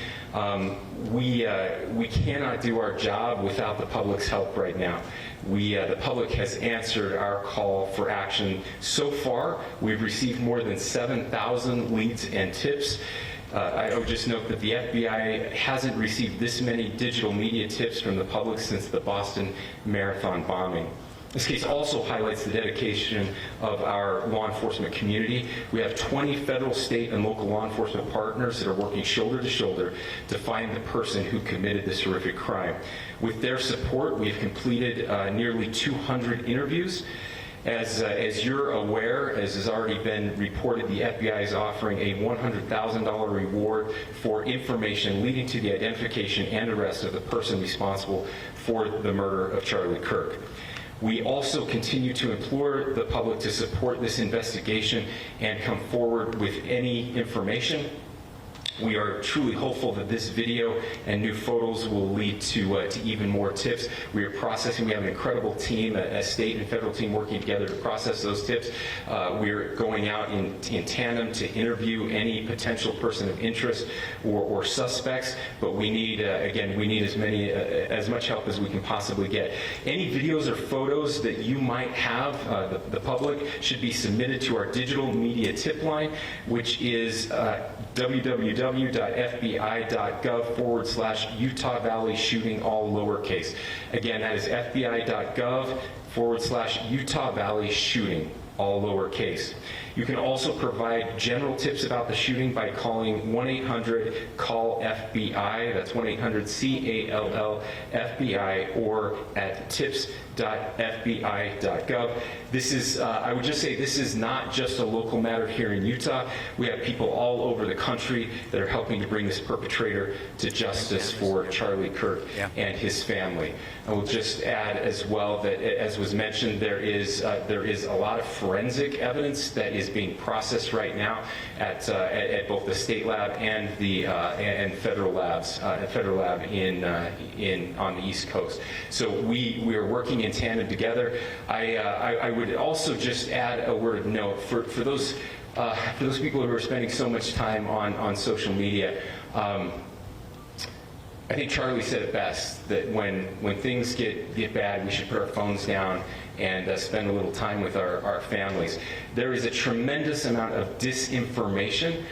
We cannot do our job without the public's help right now. The public has answered our call for action. So far, we've received more than 7,000 leads and tips. I would just note that the FBI hasn't received this many digital media tips from the public since the Boston Marathon bombing. This case also highlights the dedication of our law enforcement community. We have 20 federal, state, and local law enforcement partners that are working shoulder to shoulder to find the person who committed this horrific crime. With their support, we've completed nearly 200 interviews. As you're aware, as has already been reported, the FBI is offering a $100,000 reward for information leading to the identification and arrest of the person responsible for the murder of Charlie Kirk. We also continue to implore the public to support this investigation and come forward with any information. We are truly hopeful that this video and new photos will lead to even more tips. We are processing. We have an incredible team, a state and federal team working together to process those tips. We're going out in tandem to interview any potential person of interest or suspects. But we need, again, we need as much help as we can possibly get. Any videos or photos that you might have, the public, should be submitted to our digital media tip line, which is www.fbi.gov/Utah Valley shooting, all lowercase. Again, that is fbi.gov/Utah Valley shooting, all lowercase. You can also provide general tips about the shooting by calling 1-800-CALL-FBI. That's 1-800-CALL-FBI, or at tips.fbi.gov. This is, I would just say, this is not just a local matter here in Utah. We have people all over the country that are helping to bring this perpetrator to justice for Charlie Kirk and his family. I will just add as well that, as was mentioned, there is a lot of forensic evidence that is being processed right now at both the state lab and the federal labs, federal lab on the East Coast. So we are working in tandem together. I would also just add a word of note for those people who are spending so much time on social media. I think Charlie said it best, that when things get bad, we should put our phones down and spend a little time with our families. There is a tremendous amount of disinformation.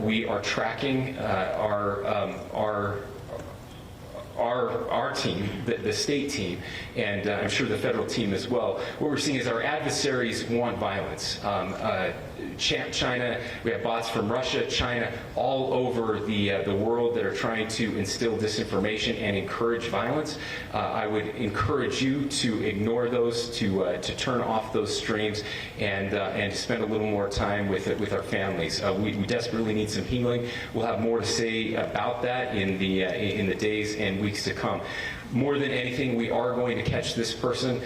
We are tracking our team, the state team, and I'm sure the federal team as well. What we're seeing is our adversaries want violence. China, we have bots from Russia, China, all over the world that are trying to instill disinformation and encourage violence. I would encourage you to ignore those, to turn off those streams, and spend a little more time with our families. We desperately need some healing. We'll have more to say about that in the days and weeks to come. More than anything, we are going to catch this person.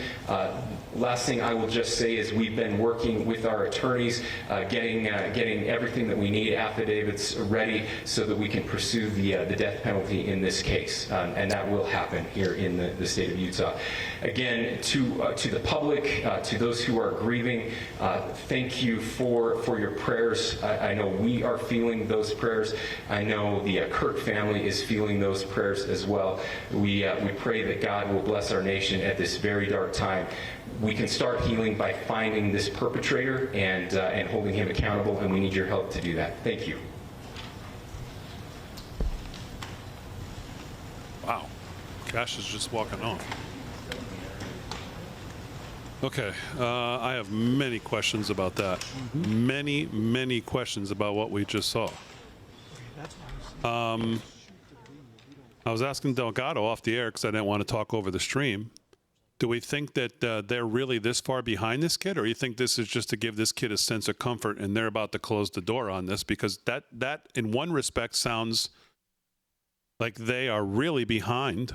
Last thing I will just say is we've been working with our attorneys, getting everything that we need, affidavits ready, so that we can pursue the death penalty in this case, and that will happen here in the state of Utah. Again, to the public, to those who are grieving, thank you for your prayers. I know we are feeling those prayers. I know the Kirk family is feeling those prayers as well. We pray that God will bless our nation at this very dark time. We can start healing by finding this perpetrator and holding him accountable, and we need your help to do that. Thank you. Wow. Cash is just walking on. Okay. I have many questions about that. Many questions about what we just saw. I was asking Delgado off the air because I didn't want to talk over the stream. Do we think that they're really this far behind this kid, or you think this is just to give this kid a sense of comfort and they're about to close the door on this? Because that in one respect sounds like they are really behind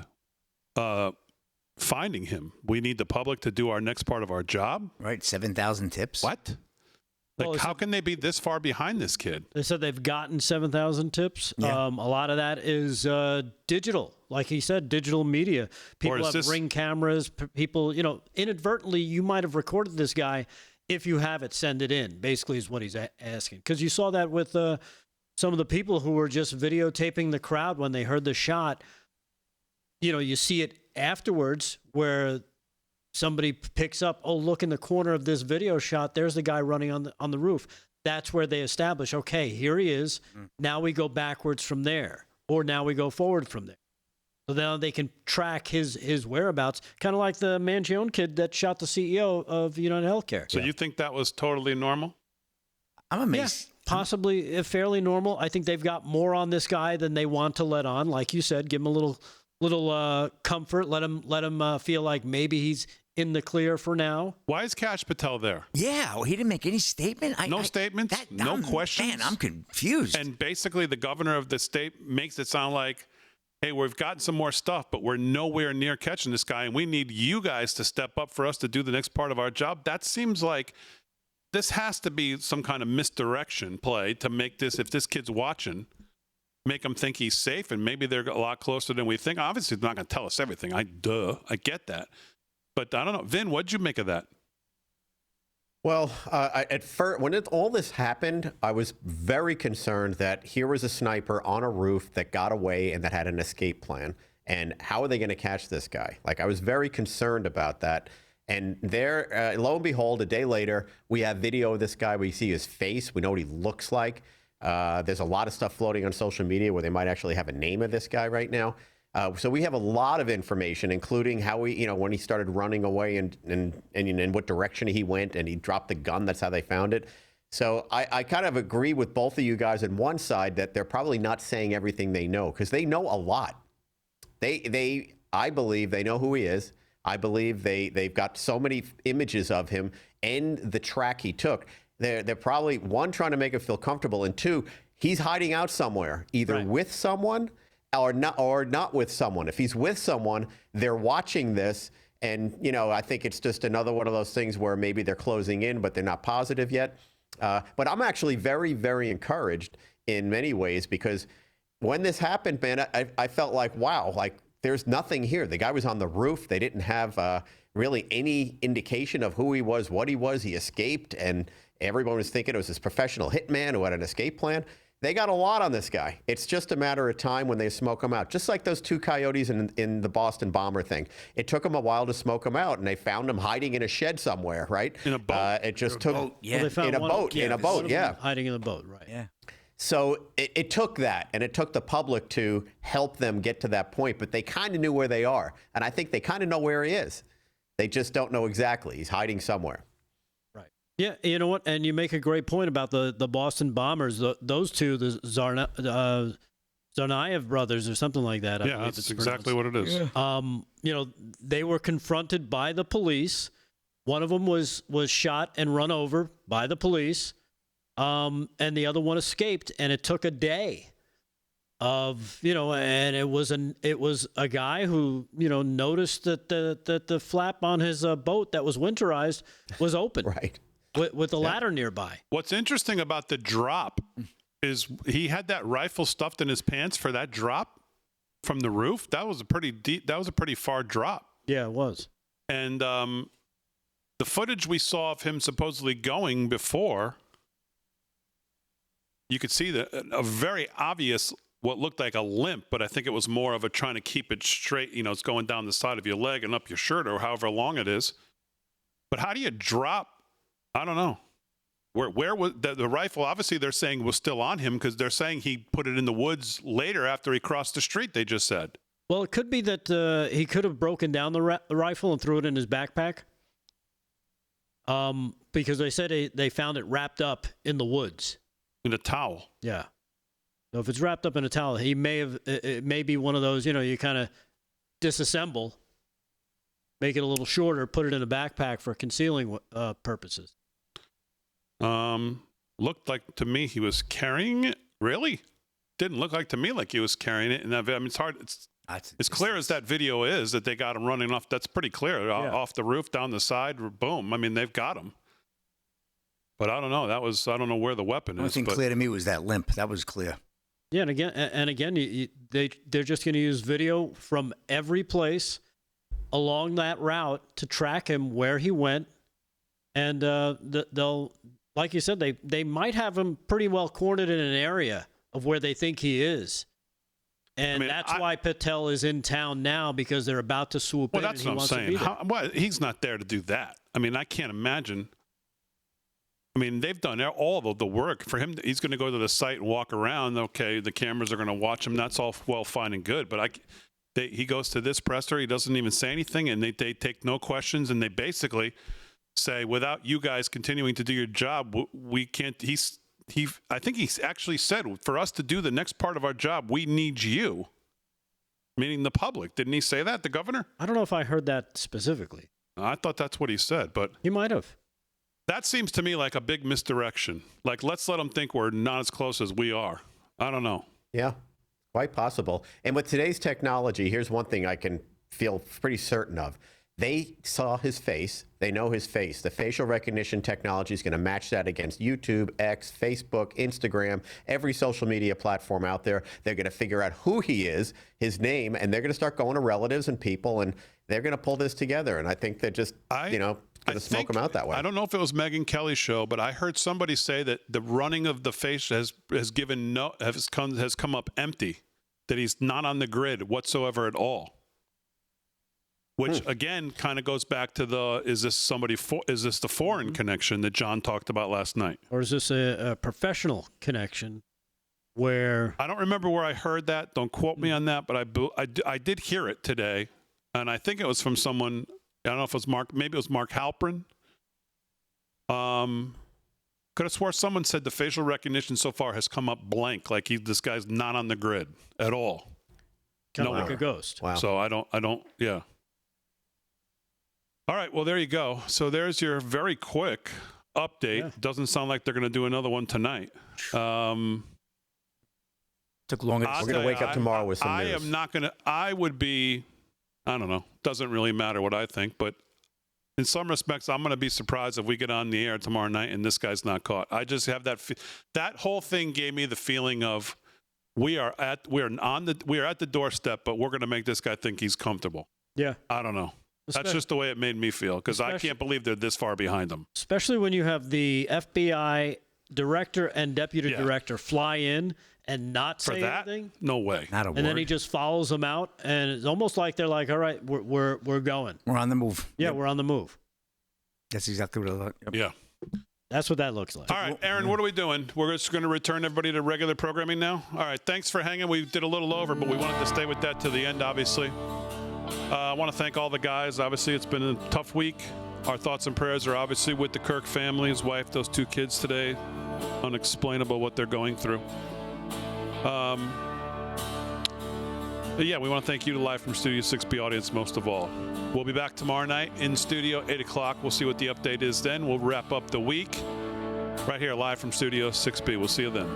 finding him. We need the public to do our next part of our job. Right, 7,000 tips. What? Like, how can they be this far behind this kid? They said they've gotten 7,000 tips. Yeah. A lot of that is digital. Like he said, digital media. People have Ring cameras. People, inadvertently, you might have recorded this guy. If you have it, send it in, basically is what he's asking. Because you saw that with some of the people who were just videotaping the crowd when they heard the shot. You see it afterwards where somebody picks up, oh, look in the corner of this video shot, there's the guy running on the roof. That's where they establish, okay, here he is. Now we go backwards from there, or now we go forward from there. So now they can track his whereabouts, kind of like the Mangione kid that shot the CEO of United Healthcare. So you think that was totally normal? I'm amazed. Yeah, possibly fairly normal. I think they've got more on this guy than they want to let on. Like you said, give him a little comfort. Let him feel like maybe he's in the clear for now. Why is Kash Patel there? Yeah, well, he didn't make any statement. No statements, no questions. Man, I'm confused. And basically, the governor of the state makes it sound like, hey, we've gotten some more stuff, but we're nowhere near catching this guy, and we need you guys to step up for us to do the next part of our job. That seems like this has to be some kind of misdirection play to make this, if this kid's watching, make him think he's safe, and maybe they're a lot closer than we think. Obviously, they're not going to tell us everything. I get that. But I don't know. Vin, what'd you make of that? Well, at first, when all this happened, I was very concerned that here was a sniper on a roof that got away and that had an escape plan. And how are they going to catch this guy? Like, I was very concerned about that. And there, lo and behold, a day later, we have video of this guy. We see his face. We know what he looks like. There's a lot of stuff floating on social media where they might actually have a name of this guy right now. So we have a lot of information, including how he, when he started running away and in what direction he went, and he dropped the gun. That's how they found it. So I kind of agree with both of you guys on one side that they're probably not saying everything they know, because they know a lot. I believe they know who he is. I believe they've got so many images of him and the track he took. They're probably, one, trying to make him feel comfortable, and two, he's hiding out somewhere, either with someone or not with someone. If he's with someone, they're watching this, and I think it's just another one of those things where maybe they're closing in, but they're not positive yet. But I'm actually very, very encouraged in many ways, because when this happened, man, I felt like, wow, like there's nothing here. The guy was on the roof. They didn't have really any indication of who he was, what he was. He escaped, and everyone was thinking it was this professional hitman who had an escape plan. They got a lot on this guy. It's just a matter of time when they smoke him out. Just like those two coyotes in the Boston bomber thing. It took them a while to smoke him out, and they found him hiding in a shed somewhere, right? In a boat. It just took Well, they found in a boat. In a boat, yeah. Hiding in the boat, right? Yeah. So it took that, and it took the public to help them get to that point. But they kind of knew where they are, and I think they kind of know where he is. They just don't know exactly. He's hiding somewhere. Yeah, you know what? And you make a great point about the Boston bombers. Those two, the Tsarnaev brothers or something like that. Yeah, that's exactly what it is. Yeah. They were confronted by the police. One of them was shot and run over by the police, and the other one escaped. And it took a day of and it was a guy who noticed that the flap on his boat that was winterized was open. Right. With a ladder nearby. What's interesting about the drop is he had that rifle stuffed in his pants for that drop from the roof. That was a pretty deep. That was a pretty far drop. Yeah, it was. And the footage we saw of him supposedly going before, you could see a very obvious what looked like a limp, but I think it was more of a trying to keep it straight. It's going down the side of your leg and up your shirt or however long it is. But how do you drop? I don't know. Where was the rifle? Obviously, they're saying was still on him, because they're saying he put it in the woods later after he crossed the street. They just said. Well, it could be that he could have broken down the rifle and threw it in his backpack. Because they said they found it wrapped up in the woods. In a towel. Yeah. So if it's wrapped up in a towel, he may have. It may be one of those. You kind of disassemble, make it a little shorter, put it in a backpack for concealing purposes. Looked like to me he was carrying it. Really? Didn't look like to me like he was carrying it. And it's hard. It's as clear as that video is that they got him running off. That's pretty clear. Yeah. Off the roof, down the side, boom. I mean, they've got him. But I don't know. I don't know where the weapon is. The only thing clear to me was that limp. That was clear. Yeah, and again, they're just going to use video from every place along that route to track him where he went, and they'll, like you said, they might have him pretty well cornered in an area of where they think he is, and that's why Patel is in town now, because they're about to swoop in. Well, that's what I'm saying. He's not there to do that. I mean, I can't imagine. I mean, they've done all of the work for him. He's going to go to the site and walk around. Okay, the cameras are going to watch him. That's all well, fine and good. But He goes to this presser. He doesn't even say anything, and they take no questions, and they basically say, without you guys continuing to do your job, we can't. I think he actually said, for us to do the next part of our job, we need you, meaning the public. Didn't he say that, the governor? I don't know if I heard that specifically. I thought that's what he said, but he might have. That seems to me like a big misdirection. Like, let's let them think we're not as close as we are. I don't know. Yeah, quite possible. And with today's technology, here's one thing I can feel pretty certain of. They saw his face. They know his face. The facial recognition technology is going to match that against YouTube, X, Facebook, Instagram, every social media platform out there. They're going to figure out who he is, his name, and they're going to start going to relatives and people, and they're going to pull this together. And I think they're just, going to smoke him out that way. I don't know if it was Megyn Kelly's show, but I heard somebody say that the running of the face has come up empty, that he's not on the grid whatsoever at all. Which again kind of goes back to is this the foreign connection that John talked about last night, or is this a professional connection? Where I don't remember where I heard that. Don't quote me on that, but I did hear it today, and I think it was from someone. I don't know if it was Mark. Maybe it was Mark Halperin. Could have swore someone said the facial recognition so far has come up blank, like this guy's not on the grid at all. Kind of like a ghost. Wow. So I don't. Yeah. All right, well, there you go. So there's your very quick update. Yeah. Doesn't sound like they're going to do another one tonight. Took longer. We're going to wake up tomorrow with some news. I am not going to. I would be. I don't know. Doesn't really matter what I think, but in some respects, I'm going to be surprised if we get on the air tomorrow night and this guy's not caught. I just have that whole thing gave me the feeling of we are at the doorstep, but we're going to make this guy think he's comfortable. Yeah. I don't know. That's just the way it made me feel, because I can't believe they're this far behind them. Especially when you have the FBI director and deputy director fly in and not say anything. No way. Not a word. And then he just follows them out, and it's almost like they're like, "All right, we're going. We're on the move." Yeah, we're on the move. That's exactly what I thought. Yep. Yeah. That's what that looks like. All right, Aaron, what are we doing? We're just going to return everybody to regular programming now? All right, thanks for hanging. We did a little over, but we wanted to stay with that to the end, obviously. I want to thank all the guys. Obviously, it's been a tough week. Our thoughts and prayers are obviously with the Kirk family, his wife, those two kids today. Unexplainable what they're going through. But yeah, we want to thank you, the Live from Studio 6B audience, most of all. We'll be back tomorrow night in studio, 8 o'clock. We'll see what the update is then. We'll wrap up the week right here, live from Studio 6B. We'll see you then.